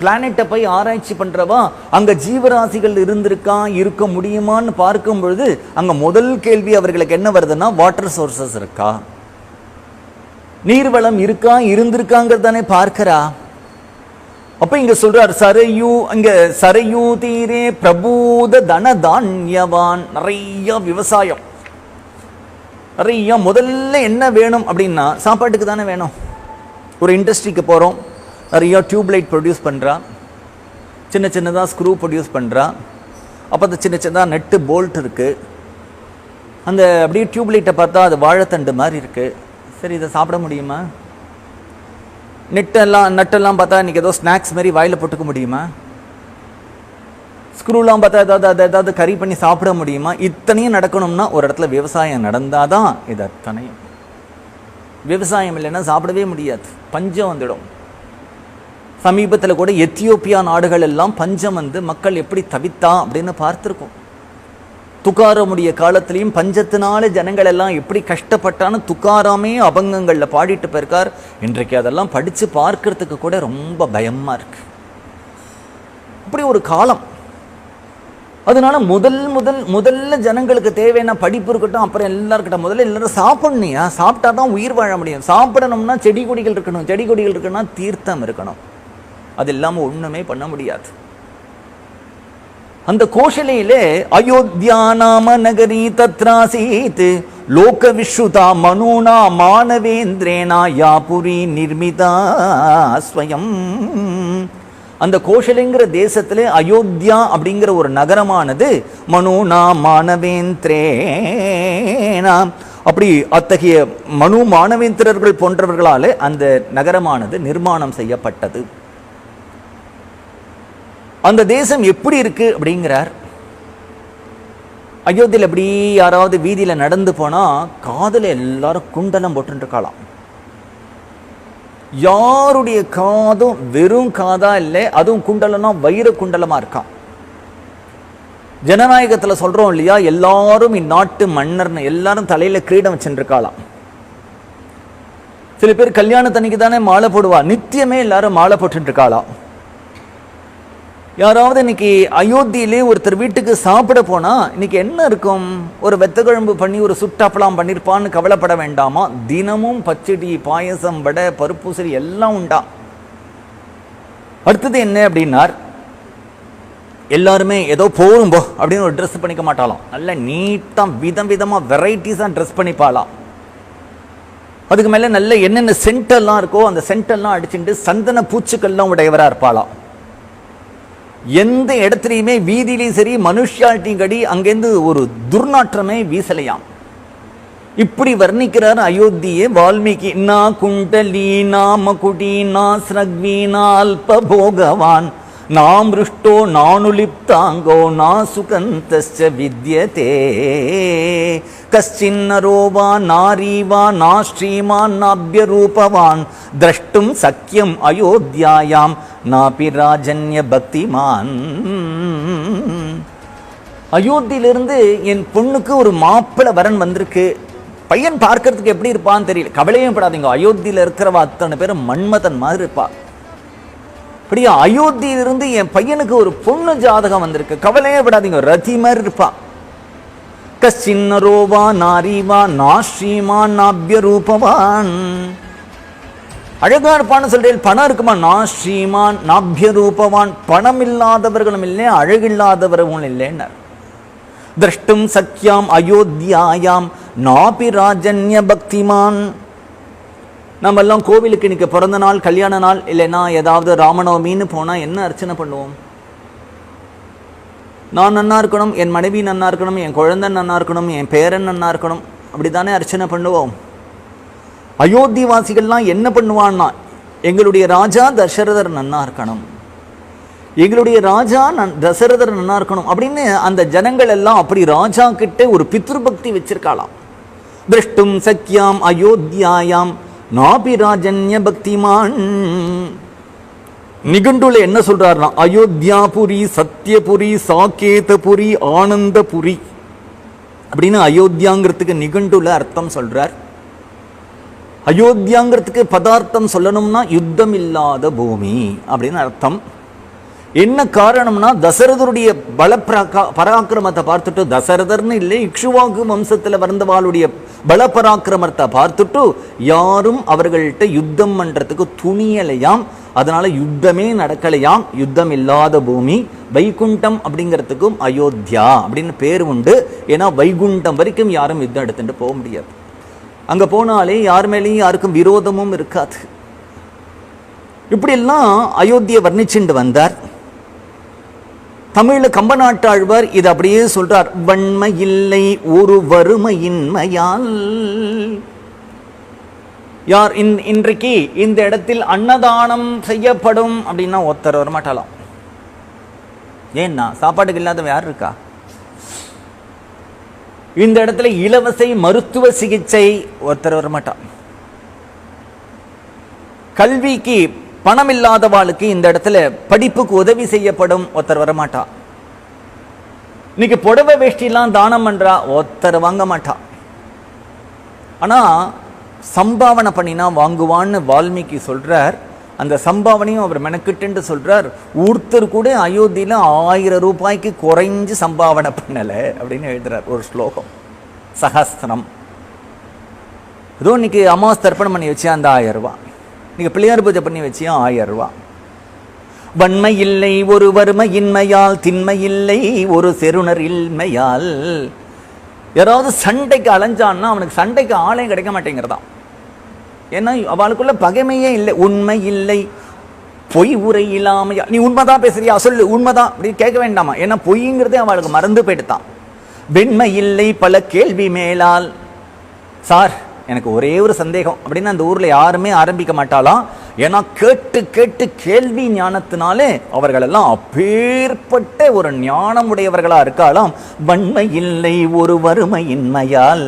பிளானெட்டை போய் ஆராய்ச்சி பண்றவா அங்க ஜீவராசிகள் இருக்க முடியுமான்னு பார்க்கும் பொழுது அங்க முதல் கேள்வி அவர்களுக்கு என்ன வருதுன்னா வாட்டர் சோர்சஸ் இருக்கா, நீர்வளம் இருக்கா, இருந்திருக்காங்கிறது தானே பார்க்கிறா. அப்ப இங்க சொல்றார் சரையூ தீரே பிரபூத தனதான்யவான். நிறைய விவசாயம், நிறைய. முதல்ல என்ன வேணும் அப்படின்னா சாப்பாட்டுக்கு தானே வேணும். ஒரு இண்டஸ்ட்ரிக்கு போகிறோம், நிறைய டியூப்லைட் ப்ரொடியூஸ் பண்ணுறா, சின்ன சின்னதாக ஸ்க்ரூ ப்ரொடியூஸ் பண்ணுறா. அப்போ அந்த சின்ன சின்னதாக நெட்டு போல்ட் இருக்குது. அந்த அப்படியே டியூப்லைட்டை பார்த்தா அது வாழைத்தண்டு மாதிரி இருக்குது. சரி, இதை சாப்பிட முடியுமா? நட்டெல்லாம் பார்த்தா இன்றைக்கி ஏதோ ஸ்நாக்ஸ் மாதிரி வாயில் போட்டுக்க முடியுமா? ஸ்க்ரூலாம் பார்த்தா ஏதாவது கறி பண்ணி சாப்பிட முடியுமா? இத்தனையும் நடக்கணும்னா ஒரு இடத்துல விவசாயம் நடந்தாதான் இது அத்தனையும். விவசாயம் இல்லைன்னா சாப்பிடவே முடியாது, பஞ்சம் வந்துடும். சமீபத்தில் கூட எத்தியோப்பியா நாடுகள் எல்லாம் பஞ்சம் மக்கள் எப்படி தவித்தா அப்படின்னு பார்த்துருக்கோம். துக்காராமுடைய காலத்திலையும் பஞ்சத்தினால ஜனங்கள் எல்லாம் எப்படி கஷ்டப்பட்டான்னு துக்காராமே அபங்கங்கள்ல பாடிட்டு போயிருக்கார். இன்றைக்கு அதெல்லாம் படிச்சு பார்க்கறதுக்கு கூட ரொம்ப பயமா இருக்கு. இப்படி ஒரு காலம். அதனால முதல்ல ஜனங்களுக்கு தேவையான படிப்பு இருக்கட்டும், அப்புறம் எல்லாருக்கிட்ட முதல்ல எல்லாரும் சாப்பிடணுயா, சாப்பிட்டா தான் உயிர் வாழ முடியும். சாப்பிடணும்னா செடி கொடிகள் இருக்கணும், செடி கொடிகள் இருக்குன்னா தீர்த்தம் இருக்கணும். அது இல்லாம ஒண்ணுமே பண்ண முடியாது. அந்த கோஷலையிலே அயோத்தியா நாம நகரி தத்ராசீத் லோக விஸ்ருதா மனூனா மானவேந்திரேனா யாபுரி நிர்மிதா ஸ்வயம். அந்த கோஷலைங்கிற தேசத்திலே அயோத்தியா அப்படிங்கிற ஒரு நகரமானது மனுனா மானவேந்திரேனா, அப்படி அத்தகைய மனு மானவேந்திரர்கள் போன்றவர்களாலே அந்த நகரமானது நிர்மாணம் செய்யப்பட்டது. அந்த தேசம் எப்படி இருக்கு அப்படிங்கிறார். அயோத்தியில் எப்படி யாராவது வீதியில நடந்து போனா காதுல எல்லாரும் குண்டலம் போட்டு இருக்கலாம். யாருடைய காதும் வெறும் காதா இல்லை, அதுவும் குண்டலம்னா வைர குண்டலமா இருக்கான். ஜனநாயகத்துல சொல்றோம் இல்லையா, எல்லாரும் இந்நாட்டு மன்னர்னு எல்லாரும் தலையில கிரீடம் வச்சுருக்காளாம். சில பேர் கல்யாணத்தன்னைக்கு தானே மாலை போடுவா, நித்தியமே எல்லாரும் மாலை போட்டு இருக்காளாம். யாராவது இன்னைக்கு அயோத்தியிலே ஒருத்தர் வீட்டுக்கு சாப்பிட போனா இன்னைக்கு என்ன இருக்கும், ஒரு வெத்த குழம்பு பண்ணி ஒரு சுட்டாப்பலாம் பண்ணிருப்பான்னு கவலைப்பட வேண்டாமா. தினமும் பச்சடி, பாயசம், வடை, பருப்பூசரி எல்லாம் உண்டா. அடுத்தது என்ன அப்படின்னார், எல்லாருமே ஏதோ போகும்போ அப்படின்னு ஒரு ட்ரெஸ் பண்ணிக்க மாட்டாலாம், நல்ல நீட்டா விதம் விதமா வெரைட்டிஸா ட்ரெஸ் பண்ணிப்பாலாம். அதுக்கு மேல நல்ல என்னென்ன சென்டெல்லாம் இருக்கோ அந்த சென்டெல்லாம் அடிச்சுட்டு சந்தன பூச்சுக்கள்லாம் உடையவரா இருப்பாளாம். எந்த இடத்துலையுமே வீதியிலையும் சரி மனுஷால்ட்டியும் கடி அங்கேருந்து ஒரு துர்நாற்றமே வீசலையாம். இப்படி வர்ணிக்கிறார் அயோத்தியே வால்மீகி. நா குண்டலி நாம குடி நா ஸ்ரக்வி நால்ப போகவான் நாம் ருஷ்டோ நானுலிப்தாங்கோ நா சுகந்தஸ்ச வித்யதே கஸ்சின்னரோவா நாரீவா நா ஸ்ரீமான் நாப்யரூபவான் திரஷ்டும் சக்கியம் அயோத்தியாயாம் நாபி ராஜன்ய பக்திமான். அயோத்தியிலிருந்து என் பொண்ணுக்கு ஒரு மாப்பிள்ளை வரன் வந்திருக்கு, பையன் பார்க்கறதுக்கு எப்படி இருப்பான்னு தெரியல. கவலையும் படாதீங்க, அயோத்தியில இருக்கிறவா அத்தனை பேரும் மன்மதன் மாதிரி இருப்பா. அப்படியே அயோத்தியிலிருந்து என் பையனுக்கு ஒரு பொண்ணு ஜாதகம் வந்திருக்கு, கவலையே படாதீங்க, ரதி மாதிரி இருப்பா. கஸ்சின்னரோவா நாரீவா நா ஸ்ரீமான் நாப்யரூபவான். அழகா இருப்பான்னு சொல்றேன், பணம் இருக்குமா, நா ஸ்ரீமான் நாப்யரூபவான். பணம் இல்லாதவர்களும் இல்லை, அழகில்லாதவர்களும் இல்லைன்னார். திரஷ்டும் சக்கியாம் அயோத்தியாயாம் நாபி ராஜன்ய பக்திமான். நம்ம எல்லாம் கோவிலுக்கு இன்னைக்கு பிறந்த நாள், கல்யாண நாள், இல்லைன்னா ஏதாவது ராமநவமின்னு போனா என்ன அர்ச்சனை பண்ணுவோம்? நான் நன்னா இருக்கணும், என் மனைவி நன்னா இருக்கணும், என் குழந்தை நன்னா இருக்கணும், என் பேரன் நன்னா இருக்கணும், அப்படித்தானே அர்ச்சனை பண்ணுவோம். அயோத்தி வாசிகள்லாம் என்ன பண்ணுவான்னா, எங்களுடைய ராஜா தசரதர் நன்னா இருக்கணும், எங்களுடைய ராஜா தசரதர் நன்னா இருக்கணும் அப்படின்னு அந்த ஜனங்கள் எல்லாம் அப்படி ராஜா கிட்ட ஒரு பித்ருபக்தி வச்சிருக்காளாம். திரஷ்டும் சக்கியாம் அயோத்தியாயாம் நாபி ராஜன்ய பக்திமான். நிகண்டுல என்ன சொல்றாருன்னா, அயோத்தியாபுரி, சத்யபுரி, சாகேதபுரி, ஆனந்தபுரி அப்படின்னு அயோத்தியாங்கிறதுக்கு நிகண்டுல அர்த்தம் சொல்றார். அயோத்தியாங்கிறதுக்கு பதார்த்தம் சொல்லணும்னா யுத்தம் இல்லாத பூமி அப்படின்னு அர்த்தம். என்ன காரணம்னா, தசரதருடைய பராக்கிரமத்தை பார்த்துட்டு, தசரதர்னு இல்லை இக்ஷுவாகு வம்சத்துல வந்தவாளுடைய பலபராக்கிரமத்தை பார்த்துட்டு யாரும் அவர்கள்ட்ட யுத்தம் பண்றதுக்கு துணியலையாம். அதனால யுத்தமே நடக்கலையாம். யுத்தம் இல்லாத பூமி. வைகுண்டம் அப்படிங்கிறதுக்கும் அயோத்தியா அப்படின்னு பேர் உண்டு. ஏன்னா வைகுண்டம் வரைக்கும் யாரும் யுத்தம் எடுத்துட்டு போக முடியாது. அங்க போனாலே யார் மேலேயும் யாருக்கும் விரோதமும் இருக்காது. இப்படியெல்லாம் அயோத்தியை வர்ணிச்சுட்டு வந்தார். தமிழ்ல கம்பநாட்டாழ்வார் இது அப்படியே சொல்றார், வன்மை இல்லை ஒரு வறுமையின்மையால். யார் இன்றைக்கு இந்த இடத்தில் அன்னதானம் செய்யப்படும் அப்படின்னா ஒருத்தர் வரமாட்டாலாம். ஏன்னா சாப்பாட்டுக்கு இல்லாதவ யார் இருக்கா? இந்த இடத்துல இலவச மருத்துவ சிகிச்சை ஒருத்தர் வரமாட்டா. கல்விக்கு பணம் இல்லாதவாளுக்கு இந்த இடத்துல படிப்புக்கு உதவி செய்யப்படும் ஒருத்தர் வரமாட்டா. இன்னைக்கு புடவை வேஷ்டிலாம் தானம் பண்றா ஒருத்தர் வாங்க மாட்டா. ஆனா சம்பாவனை பண்ணினா வாங்குவான்னு வால்மீகி சொல்றார். அந்த சம்பாவனையும் அவர் மெனக்கிட்டு சொல்றார். ஒருத்தர் கூட அயோத்தியில 1000 ரூபாய்க்கு குறைஞ்சு சம்பாவனை பண்ணல அப்படின்னு எழுதுறார் ஒரு ஸ்லோகம். சஹஸ்திரம். ஏதோ இன்னைக்கு அமாவாசை தர்ப்பணம் பண்ணி வச்சு அந்த 1000 ரூபாய், நீங்க பிள்ளையார் பூஜை பண்ணி வச்சியா 1000 ரூபாய். வன்மை இல்லை ஒரு வறுமையின்மையால், திண்மை இல்லை ஒரு செருணர் இன்மையால். யாராவது சண்டைக்கு அலைஞ்சான்னா அவனுக்கு சண்டைக்கு ஆலயம் கிடைக்க மாட்டேங்கிறதான். ஏன்னா அவளுக்குள்ள பகைமையே இல்லை. உண்மை இல்லை பொய் உரை இல்லாமையா. நீ உண்மைதான் பேசுறியா, சொல்லு உண்மைதான் அப்படின்னு கேட்க வேண்டாமா. ஏன்னா பொய்ங்கிறதே அவளுக்கு மறந்து போயிட்டுதான். வெண்மை இல்லை பல கேள்வி மேலால். சார் எனக்கு ஒரே ஒரு சந்தேகம் அப்படின்னு அந்த ஊர்ல யாருமே ஆரம்பிக்க மாட்டாளாம். ஏன்னா கேட்டு கேட்டு கேள்வி ஞானத்தினாலே அவர்கள் எல்லாம் அப்பேற்பட்ட ஒரு ஞானம் உடையவர்களா இருக்காளாம். வன்மை இல்லை ஒரு வறுமையின்மையால்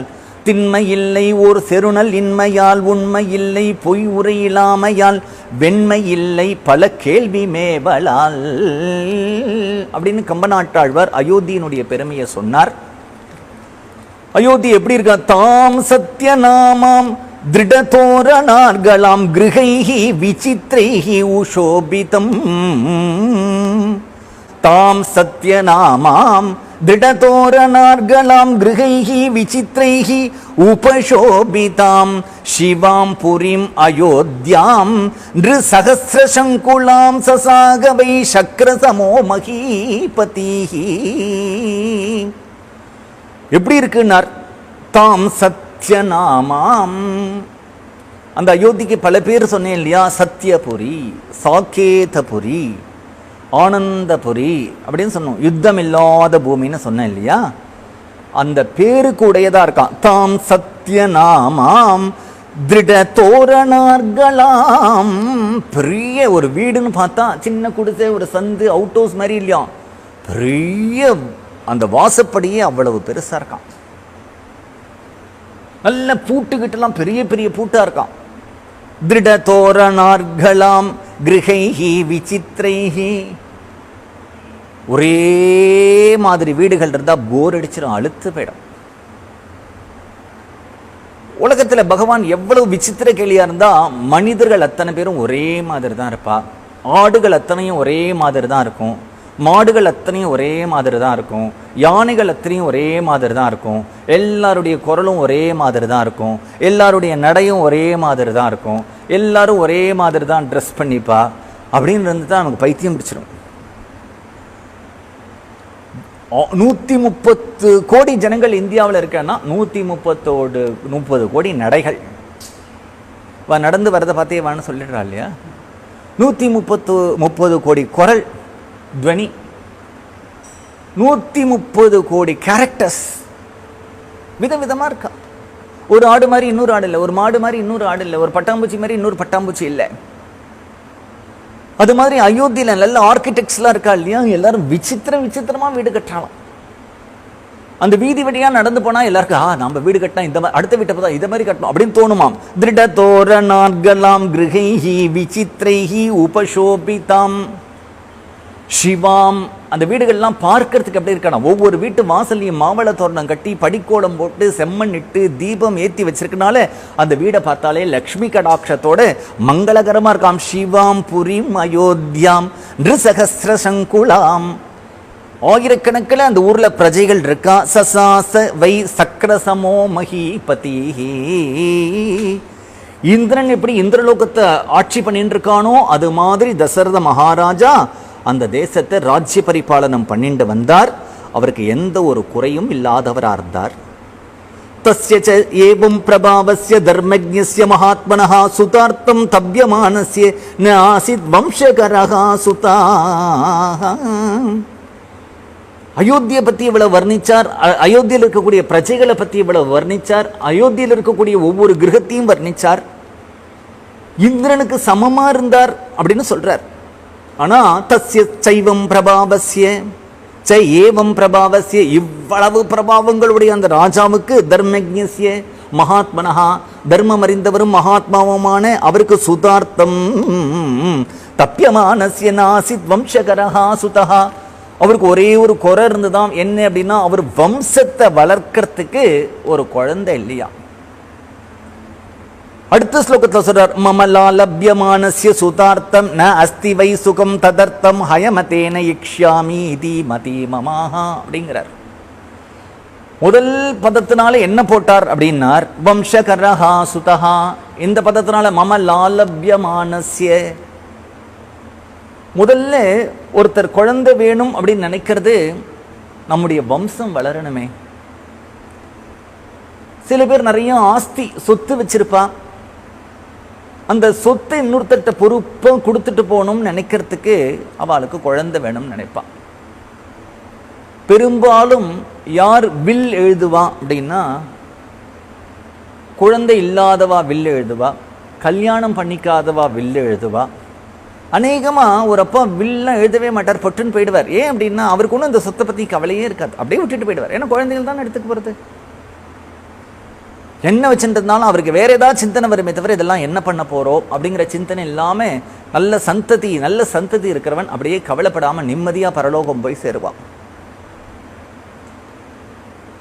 திண்மை இல்லை ஓர் செருணல் இன்மையால் உண்மை இல்லை பொய் உரையிலாமையால் வெண்மை இல்லை பல கேள்வி மேவலால் அப்படின்னு கம்பநாட்டாழ்வார் அயோத்தியினுடைய பெருமையை சொன்னார். அயோத்தி எப்படி இருக்கா? தாம் சத்யநாமாம் திருடதோரணார்களாம் கிருஹைஹி விசித்ரைஹி உஷோபிதம். தாம் சத்யநாமாம் திருடதோரணார்களாம் கிருஹைஹி விசித்ரைஹி உபசோபிதாம் சிவாம் புரிம் அயோத்யாம் நிருசஹஸ்ரசங்குலாம் சசாகவை சக்ரசமோ மகீபதிஹி. எப்படி இருக்குன்னார்? தாம் சத்யநாமாம். அந்த அயோத்திக்கு பல பேர் சொன்னேன் இல்லையா? சத்யபுரி, சாக்கேதபுரி, ஆனந்தபுரி அப்படின்னு சொன்னோம். யுத்தம் இல்லாத பூமின்னு சொன்னேன் இல்லையா? அந்த பேருக்கு உடையதா இருக்கான். தாம் சத்யநாமாம் திருடதோரணார்களாம். பெரிய ஒரு வீடுன்னு பார்த்தா சின்ன குடிசை, ஒரு சந்து, அவுட் ஹவுஸ் மாதிரி இல்லையா? பெரிய அந்த வாசப்படியே அவ்வளவு பெருசா இருக்கான். நல்ல பூட்டுக்கிட்டெல்லாம் பெரிய பெரிய பூட்டா இருக்கான். திருடதோரணார்களாம் கிருஹைஹி விசித்ரைஹி. ஒரே மாதிரி வீடுகள் இருந்தா போர் அடிச்சிடும், அழுத்து போயிடும். உலகத்துல பகவான் எவ்வளவு விசித்திர கேலியா இருந்தா, மனிதர்கள் அத்தனை பேரும் ஒரே மாதிரி தான் இருப்பா, ஆடுகள் அத்தனையும் ஒரே மாதிரி தான் இருக்கும், மாடுகள் அத்தனையும் ஒரே மாதிரி தான் இருக்கும், யானைகள் அத்தனையும் ஒரே மாதிரி தான் இருக்கும், எல்லாருடைய குரலும் ஒரே மாதிரி தான் இருக்கும், எல்லாருடைய நடையும் ஒரே மாதிரி தான் இருக்கும், எல்லாரும் ஒரே மாதிரி தான் ட்ரெஸ் பண்ணிப்பா. அப்படின்னு இருந்து தான் நமக்கு பைத்தியம் பிடிச்சிடும். 130 கோடி ஜனங்கள் இந்தியாவில் இருக்கன்னா 130 கோடி நடைகள். நடந்து வரதை பார்த்தே வான்னு சொல்லிடுறா இல்லையா? 130 கோடி குரல் துவனி, 130 கோடி கேரக்டர்ஸ் விதவிதமா இருக்கா. ஒரு ஆடு மாதிரி இன்னொரு ஆடு இல்லை, ஒரு மாடு மாதிரி இன்னொரு ஆடு இல்லை, ஒரு பட்டாம்பூச்சி மாதிரி இன்னொரு பட்டாம்பூச்சி இல்லை. அது மாதிரி அயோத்தியில நல்ல ஆர்கிடெக்ட்ஸ்லாம் இருக்கா இல்லையா? எல்லாரும் விசித்திரமா வீடு கட்டலாம். அந்த வீதி வழியா நடந்து போனா எல்லாருக்கும் நம்ம வீடு கட்டினா இந்த மாதிரி, அடுத்த வீட்டை பார்த்தா இதை மாதிரி கட்டணும் அப்படின்னு தோணுமாம். திருடதோரணார்களாம் கிருஹைஹி விசித்ரைஹி உபசோபிதாம் சிவாம். அந்த வீடுகள்லாம் பார்க்கறதுக்கு எப்படி இருக்கணும்? ஒவ்வொரு வீட்டு வாசல்லையும் மாவள தோரணம் கட்டி படிக்கோலம் போட்டு செம்மண் இட்டு தீபம் ஏற்றி வச்சிருக்கனால அந்த வீடை பார்த்தாலே லக்ஷ்மி கடாட்சத்தோட மங்களகரமா இருக்காம். சிவாம் புரிம் அயோத்தியாம் நிருசஹஸ்ர சங்குலாம். ஆயிரக்கணக்கில் அந்த ஊர்ல பிரஜைகள் இருக்கா. சசாச வை சக்ரசமோ மகீபதி. இந்திரன் எப்படி இந்திரலோகத்தை ஆட்சி பண்ணிட்டு இருக்கானோ அது மாதிரி தசரத மகாராஜா அந்த தேசத்தை ராஜ்ய பரிபாலனம் பண்ணிட்டு வந்தார். அவருக்கு எந்த ஒரு குறையும் இல்லாதவரா இருந்தார். தஸ்ய ச ஏவம் பிரபாவஸ்ய தர்மஜ்ஞஸ்ய மகாத்மனஹ சுதார்த்தம் தவ்யமானஸ்ய ந ஆசித் வம்சகரஹ சுதா. அயோத்தியை பத்தி இவ்வளவு வர்ணிச்சார், அயோத்தியில் இருக்கக்கூடிய பிரஜைகளை பத்தி இவ்வளவு வர்ணிச்சார், அயோத்தியில் இருக்கக்கூடிய ஒவ்வொரு கிரகத்தையும் வர்ணிச்சார். இந்திரனுக்கு சமமா இருந்தார் அப்படின்னு சொல்றார். ஆனா தஸ்ய சைவம் பிரபாவஸ்ய ச ஏவம் பிரபாவஸ்ய, இவ்வளவு பிரபாவங்களுடைய அந்த ராஜாவுக்கு தர்மஜ்ஞஸ்ய மகாத்மனஹா, தர்மம் அறிந்தவரும் மகாத்மாவுமான அவருக்கு சுதார்த்தம் தப்யமானஸ்ய நாசித் வம்சகரஹா சுதஹா. அவருக்கு ஒரே ஒரு குறை இருந்துதான். என்ன அப்படின்னா, அவர் வம்சத்தை வளர்க்கறதுக்கு ஒரு குழந்தை இல்லையா. அடுத்த ஸ்லோகத்தில் சொல்றார், மமலா லப்யமானஸ்ய சுதார்த்தம் ந அஸ்தி வை சுகம் ததர்த்தம் ஹயமதேன இக்ஷ்யாமி இதி மதி மமாஹா அப்படிங்கிறார். முதல் பதத்தினால என்ன போட்டார் அப்படின்னார், வம்சகரஹா சுதஹா. இந்த பதத்தினால மமலா லப்யமானஸ்ய, முதல்ல ஒருத்தர் குழந்தை வேணும் அப்படின்னு நினைக்கிறது நம்முடைய வம்சம் வளரணுமே. சில பேர் நிறைய ஆஸ்தி சொத்து வச்சிருப்பா, அந்த சொத்தை இன்னொருத்தட்ட பொறுப்பை கொடுத்துட்டு போகணும்னு நினைக்கிறதுக்கு அவளுக்கு குழந்தை வேணும்னு நினைப்பான். பெரும்பாலும் யார் வில் எழுதுவா அப்படின்னா, குழந்தை இல்லாதவா வில் எழுதுவா, கல்யாணம் பண்ணிக்காதவா வில் எழுதுவா. அநேகமா ஒரு அப்பா வில்லாம் எழுதவே மாட்டார், பொட்டுன்னு போயிடுவார். ஏன் அப்படின்னா, அவருக்கு ஒன்றும் இந்த சொத்தை பத்தி கவலையே இருக்காது, அப்படியே விட்டுட்டு போயிடுவார். ஏன்னா குழந்தைகள் தான் எடுத்துக்க போறது. என்ன வச்சுருந்தாலும் அவருக்கு வேற ஏதாவது சிந்தனை வருமே தவிர இதெல்லாம் என்ன பண்ண போறோம் அப்படிங்கிற சிந்தனை இல்லாம நல்ல சந்ததி இருக்கிறவன் அப்படியே கவலைப்படாம நிம்மதியா பரலோகம் போய் சேருவான்.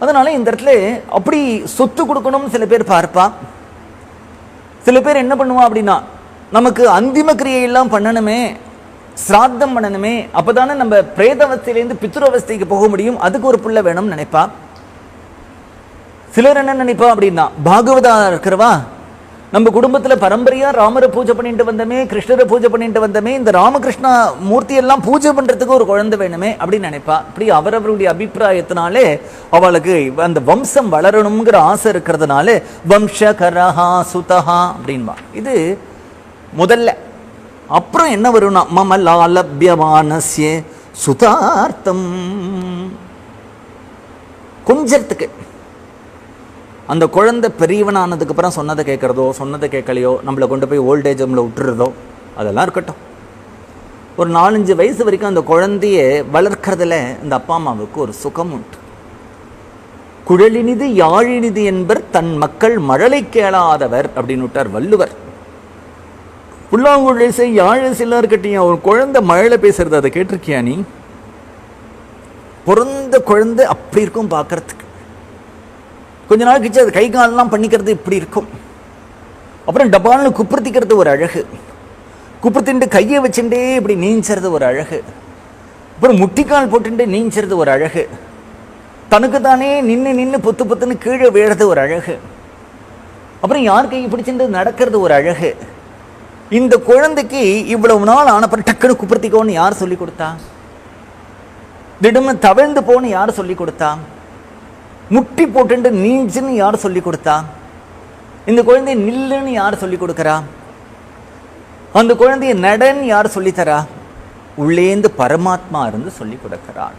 அதனால இந்த இடத்துல அப்படி சொத்து கொடுக்கணும் சில பேர் பார்ப்பா. சில பேர் என்ன பண்ணுவா அப்படின்னா, நமக்கு அந்திம கிரியையெல்லாம் பண்ணணுமே, சிராத்தம் பண்ணணுமே, அப்பதானே நம்ம பிரேதவஸ்தையிலேருந்து பித்ருவஸ்தைக்கு போக முடியும், அதுக்கு ஒரு புள்ள வேணும்னு நினைப்பா. சிலர் என்ன நினைப்பா அப்படின்னா, பாகவதா இருக்கிறவா, நம்ம குடும்பத்துல பரம்பரையா ராமரை பூஜை பண்ணிட்டு வந்தமே, கிருஷ்ணரை பூஜை பண்ணிட்டு வந்தமே, இந்த ராமகிருஷ்ணா மூர்த்தி எல்லாம் பூஜை பண்றதுக்கு ஒரு குழந்தை வேணுமே அப்படின்னு நினைப்பா. அப்படி அவரவருடைய அபிப்பிராயத்தினாலே அவளுக்கு அந்த வம்சம் வளரணுங்கிற ஆசை இருக்கிறதுனால வம்சகரஹா சுதஹா அப்படின்பா. இது முதல்ல. அப்புறம் என்ன வரும்னா, மம லாலப்யமானஸ்ய சுதார்த்தம், கொஞ்சத்துக்கு அந்த குழந்தை பெரியவனானதுக்கு அப்புறம் சொன்னதை கேட்கறதோ சொன்னதை கேட்கலையோ, நம்மளை கொண்டு போய் ஓல்டேஜ் ஹோம்ல விட்டுறதோ, அதெல்லாம் இருக்கட்டும். ஒரு 4-5 வயசு வரைக்கும் அந்த குழந்தைய வளர்க்கறதுல இந்த அப்பா அம்மாவுக்கு ஒரு சுகம் உண்டு. குழலினிது யாழினிது என்பர் தன் மக்கள் மழலை கேளாதவர் அப்படின்னு விட்டார் வள்ளுவர். புல்லாங்குழலிசை யாழிசைலாம் இருக்கட்டும், ஒரு குழந்தை மழலை பேசுறது அதை கேட்டிருக்கியா நீ? பிறந்த குழந்தை அப்படி இருக்கும் பார்க்கறதுக்கு. கொஞ்ச நாள் கழிச்சு அது கை காலெல்லாம் பண்ணிக்கிறது இப்படி இருக்கும். அப்புறம் டபால்னு குப்புறத்திக்கிறது ஒரு அழகு, குப்புறத்தின்ட்டு கையை வச்சுட்டே இப்படி நீஞ்சுறது ஒரு அழகு, அப்புறம் முட்டிக்கால் போட்டுட்டு நீஞ்சுறது ஒரு அழகு, தனக்கு தானே நின்று பொத்து பொத்துன்னு கீழே விழுறது ஒரு அழகு, அப்புறம் யார் கையை பிடிச்சிட்டு நடக்கிறது ஒரு அழகு. இந்த குழந்தைக்கு இவ்வளவு நாள் ஆனப்பறம் டக்குன்னு குப்புறத்திக்கோன்னு யார் சொல்லி கொடுத்தா? திடம்னு தவிழ்ந்து போன்னு யார் சொல்லி கொடுத்தா? முட்டி போட்டு நீஞ்சுன்னு யார் சொல்லி கொடுத்தா? இந்த குழந்தைய நில்லுன்னு யார் சொல்லி கொடுக்கறா? அந்த குழந்தைய நடன்னு யார் சொல்லித்தரா? உள்ளேந்து பரமாத்மா இருந்து சொல்லி கொடுக்கிறாள்.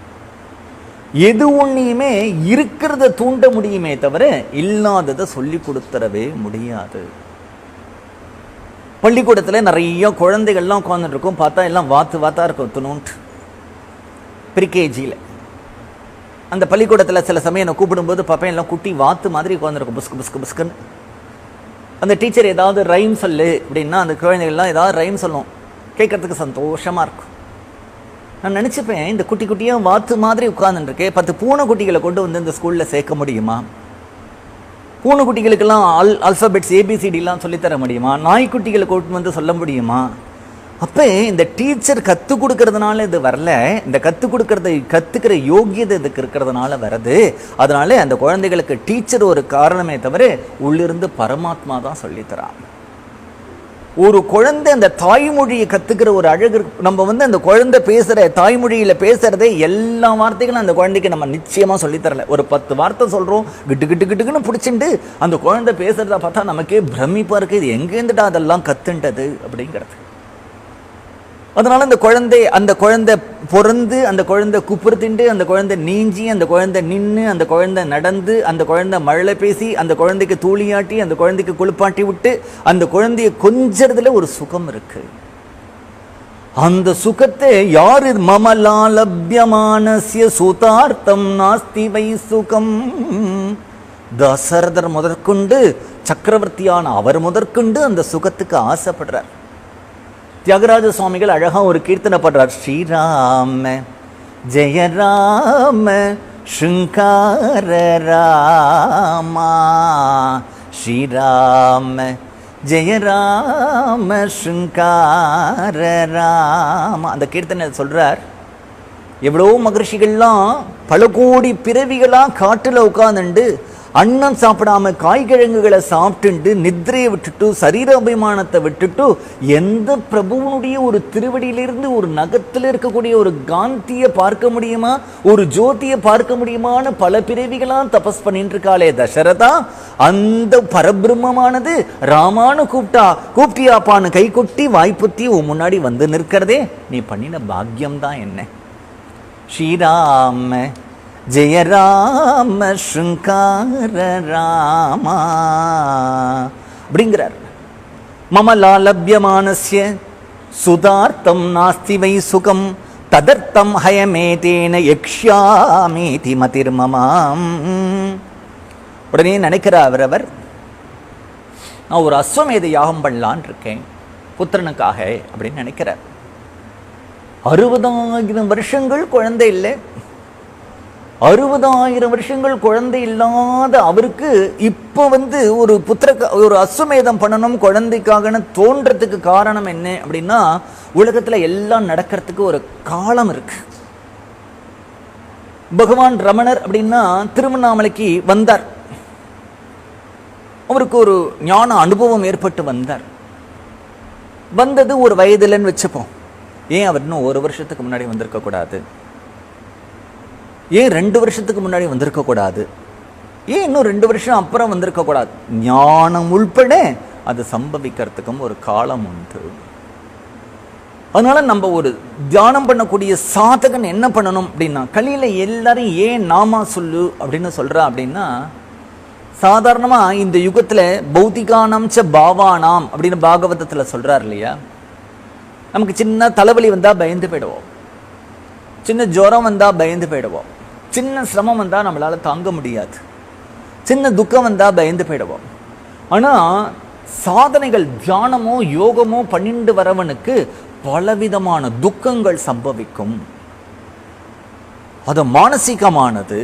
எது ஒன்றையுமே இருக்கிறத தூண்ட முடியுமே தவிர இல்லாததை சொல்லி கொடுத்துறவே முடியாது. பள்ளிக்கூடத்தில் நிறைய குழந்தைகள்லாம் உட்காந்துட்டு இருக்கும், பார்த்தா எல்லாம் வாத்தா இருக்கும், துணுன்ட்டு ப்ரீகேஜியில். அந்த பள்ளிக்கூடத்தில் சில சமயம் நான் கூப்பிடும்போது பார்ப்பேன், எல்லாம் குட்டி வாத்து மாதிரி உட்காந்துருக்கும், புஸ்கு புஸ்கு புஸ்குன்னு. அந்த டீச்சர் ஏதாவது ரைம் சொல்லு அப்படின்னா அந்த குழந்தைகள்லாம் ஏதாவது ரைம் சொல்லும், கேட்கறதுக்கு சந்தோஷமா இருக்கும். நான் நினச்சிப்பேன், இந்த குட்டி குட்டியாக வாத்து மாதிரி உட்காந்துருக்கே, 10 பூனை குட்டிகளை கொண்டு வந்து இந்த ஸ்கூலில் சேர்க்க முடியுமா? பூனை குட்டிகளுக்கெல்லாம் ஆல்ஃபபெட்ஸ் ABCDலாம் சொல்லித்தர முடியுமா? நாய்க்குட்டிகளை கொண்டு வந்து சொல்ல முடியுமா? அப்போ இந்த டீச்சர் கற்றுக் கொடுக்கறதுனால இது வரல, இந்த கற்றுக்கிற யோகியதை இதுக்கு இருக்கிறதுனால வருது. அதனால அந்த குழந்தைகளுக்கு டீச்சர் ஒரு காரணமே தவிர உள்ளிருந்து பரமாத்மா தான் சொல்லித்தரான். ஒரு குழந்தை அந்த தாய்மொழியை கற்றுக்கிற ஒரு அழகு. நம்ம அந்த குழந்தை பேசுகிற தாய்மொழியில் பேசுகிறதே எல்லா வார்த்தைகளும் அந்த குழந்தைக்கு நம்ம நிச்சயமாக சொல்லித்தரல. ஒரு 10 வார்த்தை சொல்கிறோம், கிட்டுன்னு பிடிச்சிட்டு அந்த குழந்தை பேசுகிறத பார்த்தா நமக்கே பிரமிப்பாக இருக்குது, இது எங்கேருந்துட்டா அதெல்லாம் கற்றுண்டது அப்படிங்கிறது. அதனால அந்த குழந்தை பிறந்து, அந்த குழந்தை குப்புறத்திண்டு, அந்த குழந்தை நீஞ்சி, அந்த குழந்தை நின்று, அந்த குழந்தை நடந்து, அந்த குழந்தை மழலை பேசி, அந்த குழந்தைக்கு தூளியாட்டி, அந்த குழந்தைக்கு குளிப்பாட்டி விட்டு அந்த குழந்தைய கொஞ்சறதுல ஒரு சுகம் இருக்கு. அந்த சுகத்தை யாரு மமலாலப்யமானஸ்ய சுதார்த்தம் நாஸ்தி வை சுகம். தசரதர் முதற்கொண்டு சக்கரவர்த்தியான அவர் முதற்கொண்டு அந்த சுகத்துக்கு ஆசைப்படுறார். தியாகராஜ சுவாமிகள் அழகா ஒரு கீர்த்தனை பண்றார். ஸ்ரீராம ஜெய ராம ஸ்ருங்கார ராமா, ஸ்ரீராம ஜெய ராம ஸ்ருங்கார ராமா. அந்த கீர்த்தனை சொல்றார். எவ்வளோ மகர்ஷிகள்லாம் பல கோடி பிறவிகளா காட்டுல உட்கார்ந்துண்டு அன்னம் சாப்பிடாம காய்கிழங்குகளை சாப்பிட்டு நித்திரையை விட்டுட்டு சரீர அபிமானத்தை விட்டுட்டு எந்த பிரபுவனுடைய ஒரு திருவடியிலிருந்து ஒரு நகத்தில் இருக்கக்கூடிய ஒரு காந்தியை பார்க்க முடியுமா, ஒரு ஜோதியை பார்க்க முடியுமான்னு பல பிறவிகளாம் தபஸ் பண்ணிட்டு இருக்காளே தசரதா. அந்த பரபிரம்மமானது ராமானு கூப்பிட்டியாப்பான்னு கை கொட்டி வாய்ப்புத்தி உன் முன்னாடி வந்து நிற்கிறதே நீ பண்ணின பாக்கியம்தான் என்ன. ஸ்ரீராம ஜெய ராம ஸ்ருங்கார ராமா அப்படிங்கிறார். மமலாலப்யமானஸ்ய சுதார்த்தம் நாஸ்தி வை சுகம் ததர்த்தம் ஹயமேதேன யக்ஷ்யாமீதி மதிர்மமாம். உடனே நினைக்கிறார் அவர், நான் ஒரு அஸ்வமேத யாகம் பண்ணலான் இருக்கேன் புத்திரனுக்காக அப்படின்னு நினைக்கிறார். 60,000 வருஷங்கள் குழந்தை இல்லை. 60,000 வருஷங்கள் குழந்தை இல்லாத அவருக்கு இப்போ ஒரு அஸ்வமேதம் பண்ணணும் குழந்தைக்காகன்னு தோன்றதுக்கு காரணம் என்ன அப்படின்னா, உலகத்துல எல்லாம் நடக்கிறதுக்கு ஒரு காலம் இருக்கு. பகவான் ரமணர் அப்படின்னா திருவண்ணாமலைக்கு வந்தார். அவருக்கு ஒரு ஞான அனுபவம் ஏற்பட்டு வந்தது ஒரு வயதுலன்னு வச்சுப்போம். ஏன் அவர் இன்னும் 1 வருஷத்துக்கு முன்னாடி வந்திருக்க கூடாது? ஏன் 2 வருஷத்துக்கு முன்னாடி வந்திருக்க கூடாது? ஏன் இன்னும் 2 வருஷம் அப்புறம் வந்திருக்க கூடாது? ஞானம் உள்பட அது சம்பவிக்கிறதுக்கும் ஒரு காலம் உண்டு. அதனால நம்ம ஒரு தியானம் பண்ணக்கூடிய சாதகன் என்ன பண்ணணும் அப்படின்னா, கலியில எல்லாரும் ஏன் நாமா சொல்லு அப்படின்னு சொல்றா அப்படின்னா, சாதாரணமா இந்த யுகத்துல பௌதிகானம் ச பாவானாம் அப்படின்னு பாகவதத்துல சொல்றார் இல்லையா. நமக்கு சின்ன தலைவலி வந்தா பயந்து போயிடுவோம், சின்ன ஜுரம் வந்தா பயந்து போயிடுவோம், சின்ன சிரமம் வந்தா நம்மளால தாங்க முடியாது, சின்ன துக்கம் வந்தா பயந்து போயிடுவோம். ஆனா சாதனைகள் தியானமோ யோகமோ பண்ணிட்டு வரவனுக்கு பலவிதமான துக்கங்கள் சம்பவிக்கும். அது மானசீகமானது.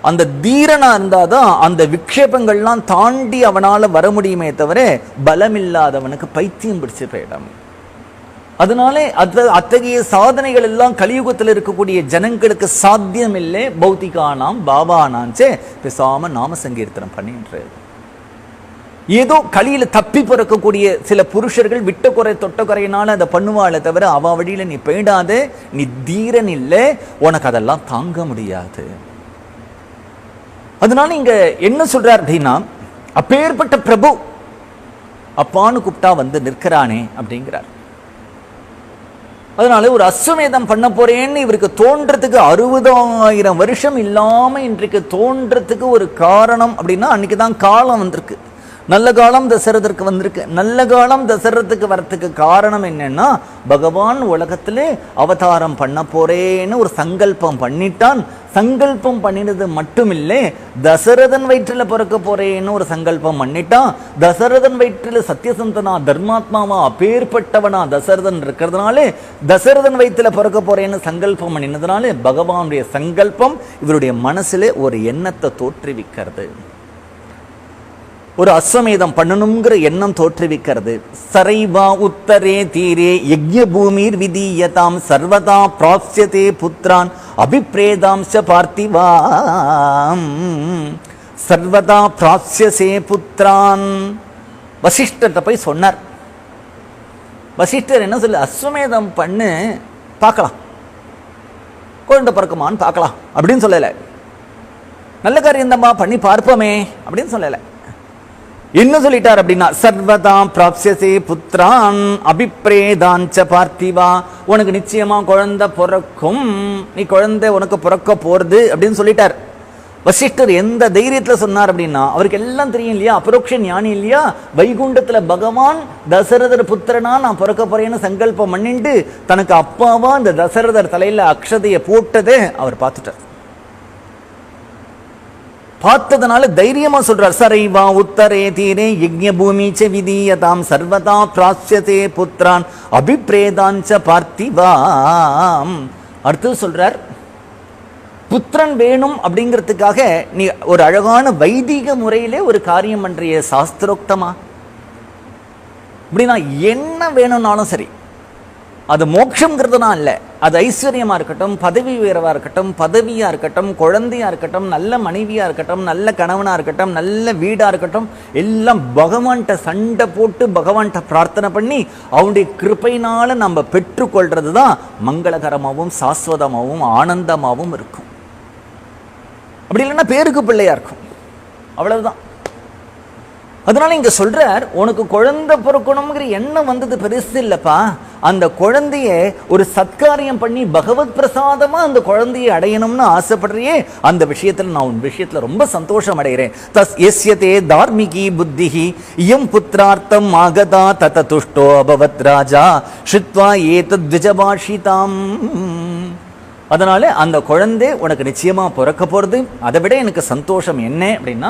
அந்த தீரனா இருந்தாதான் அந்த விக்ஷேபங்கள்லாம் தாண்டி அவனால வர முடியுமே தவிர பலமில்லாதவனுக்கு பைத்தியம் பிடிச்சு போயிடும். அதனால அத்தகைய சாதனைகள் எல்லாம் கலியுகத்தில் இருக்கக்கூடிய ஜனங்களுக்கு சாத்தியம் இல்லை. பௌத்திகானாம் பாபானாச்சே பேசாம நாம சங்கீர்த்தனம் பண்ணின்றது. ஏதோ கலியில தப்பி பிறக்கக்கூடிய சில புருஷர்கள் விட்ட குறை தொட்ட குறையினால அதை பண்ணுவாளே தவிர அவ வழியில நீ போயிடாதே, நீ தீரன் இல்லை, உனக்கு அதெல்லாம் தாங்க முடியாது. அதனால இங்க என்ன சொல்றார் அப்படின்னா, அப்பேற்பட்ட பிரபு அப்பான்னு கூப்பிட்டா வந்து நிற்கிறானே அப்படிங்கிறார். அதனால ஒரு அஸ்வமேதம் பண்ண போறேன்னு இவருக்கு தோன்றதுக்கு 60,000 வருஷம் இல்லாம இன்றைக்கு தோன்றதுக்கு ஒரு காரணம் அப்படின்னா, அன்னைக்குதான் காலம் வந்திருக்கு. நல்ல காலம் தசரதற்கு வந்திருக்கு. நல்ல காலம் தசரத்துக்கு வரத்துக்கு காரணம் என்னன்னா, பகவான் உலகத்திலே அவதாரம் பண்ண போறேன்னு ஒரு சங்கல்பம் பண்ணிட்டான். சங்கல்பம் பண்ணினது மட்டுமில்லை, தசரதன் வயிற்றில் பிறக்க போறேன்னு ஒரு சங்கல்பம் பண்ணிட்டான். தசரதன் வயிற்றில் சத்தியசந்தனா தர்மாத்மாவா அப்பேற்பட்டவனா தசரதன் இருக்கிறதுனாலே தசரதன் வயிற்றில் பிறக்க போறேன்னு சங்கல்பம் பண்ணினதுனாலே பகவானுடைய சங்கல்பம் இவருடைய மனசுல ஒரு எண்ணத்தை தோற்றுவிக்கிறது. ஒரு அஸ்வமேதம் பண்ணணுங்கிற எண்ணம் தோற்றுவிக்கிறது. சரைவா உத்தரே தீரே யஜ்ஞ பூமிர் விதீயதாம் சர்வதா பிராப்ஸ்யதே புத்ரான் அபிப்ரேதாம்ச பார்த்திவாம். சர்வதா பிராப்ஸ்யசே புத்ரான். வசிஷ்டர்கிட்ட போய் சொன்னார். வசிஷ்டர் என்ன சொல்லு, அஸ்வமேதம் பண்ணு பார்க்கலாம், குழந்தை பிறக்குமான்னு பார்க்கலாம் அப்படின்னு சொல்லலை. நல்ல காரியம் தம்பா பண்ணி பார்ப்போமே அப்படின்னு சொல்லலை. என்ன சொல்லிட்டார் அப்படின்னா, சர்வதா பிராப்ஸ்யசே புத்ரான் அபிப்ரேதாஞ்ச பார்த்திவா. உனக்கு நிச்சயமா குழந்தை பிறக்கும், நீ குழந்தை உனக்கு பிறக்க போறது அப்படின்னு சொல்லிட்டார். வசிஷ்டர் எந்த தைரியத்துல சொன்னார் அப்படின்னா, அவருக்கு எல்லாம் தெரியும் இல்லையா, அபரோக்ஷ ஞானி இல்லையா. வைகுண்டத்துல பகவான் தசரதர் புத்திரனா நான் பிறக்க போறேன்னு சங்கல்பம் பண்ணிட்டு தனக்கு அப்பாவா இந்த தசரதர் தலையில அக்ஷதையை போட்டதை அவர் பார்த்துட்டார். பார்த்ததுனால தைரியமா சொல்றார். சரைவா உத்தரே தீரே யஜ்ஞ பூமிச்ச விதீயதாம் சர்வதா பிராப்ஸ்யதே புத்ரான் அபிப்ரேதாஞ்ச பார்த்திவாம். அடுத்து சொல்றார், புத்திரன் வேணும் அப்படிங்கிறதுக்காக நீ ஒரு அழகான வைதிக முறையிலே ஒரு காரியம் பண்றிய சாஸ்திரோக்தமா அப்படின்னா என்ன வேணும்னாலும் சரி, அது மோட்சம்ங்கிறதுனா இல்லை, அது ஐஸ்வர்யமா இருக்கட்டும், பதவி உயர்வா இருக்கட்டும், பதவியா இருக்கட்டும், குழந்தையா இருக்கட்டும், நல்ல மனைவியா இருக்கட்டும், நல்ல கணவனா இருக்கட்டும், நல்ல வீடா இருக்கட்டும், எல்லாம் பகவான்கிட்ட சண்டை போட்டு பகவான்கிட்ட பிரார்த்தனை பண்ணி அவனுடைய கிருபையினால நம்ம பெற்றுக்கொள்றது தான் மங்களகரமாகவும் சாஸ்வதமாகவும் ஆனந்தமாகவும் இருக்கும். அப்படி இல்லைன்னா பேருக்கு பிள்ளையா இருக்கும், அவ்வளவுதான். அதனால இங்க சொல்றார், உனக்கு குழந்தை பிறக்கணுங்கிற எண்ணம் வந்தது பெருசு இல்லப்பா, அந்த குழந்தைய ஒரு சத்காரியம் பண்ணி பகவத் பிரசாதமா அந்த குழந்தையை அடையணும்னு ஆசைப்படுறியே, அந்த விஷயத்துல நான் உன் விஷயத்துல ரொம்ப சந்தோஷம் அடைகிறேன். தஸ் யஸ்யதே தார்மிகி புத்திஹி இயம் புத்திரார்த்தம் ஆகதா தத துஷ்டோ அபவத் ராஜா ஸ்ருத்வா ஏதத் த்விஜபாஷிதாம். அதனால அந்த குழந்தை உனக்கு நிச்சயமா பிறக்க போறது. அதை விட எனக்கு சந்தோஷம் என்ன அப்படின்னா,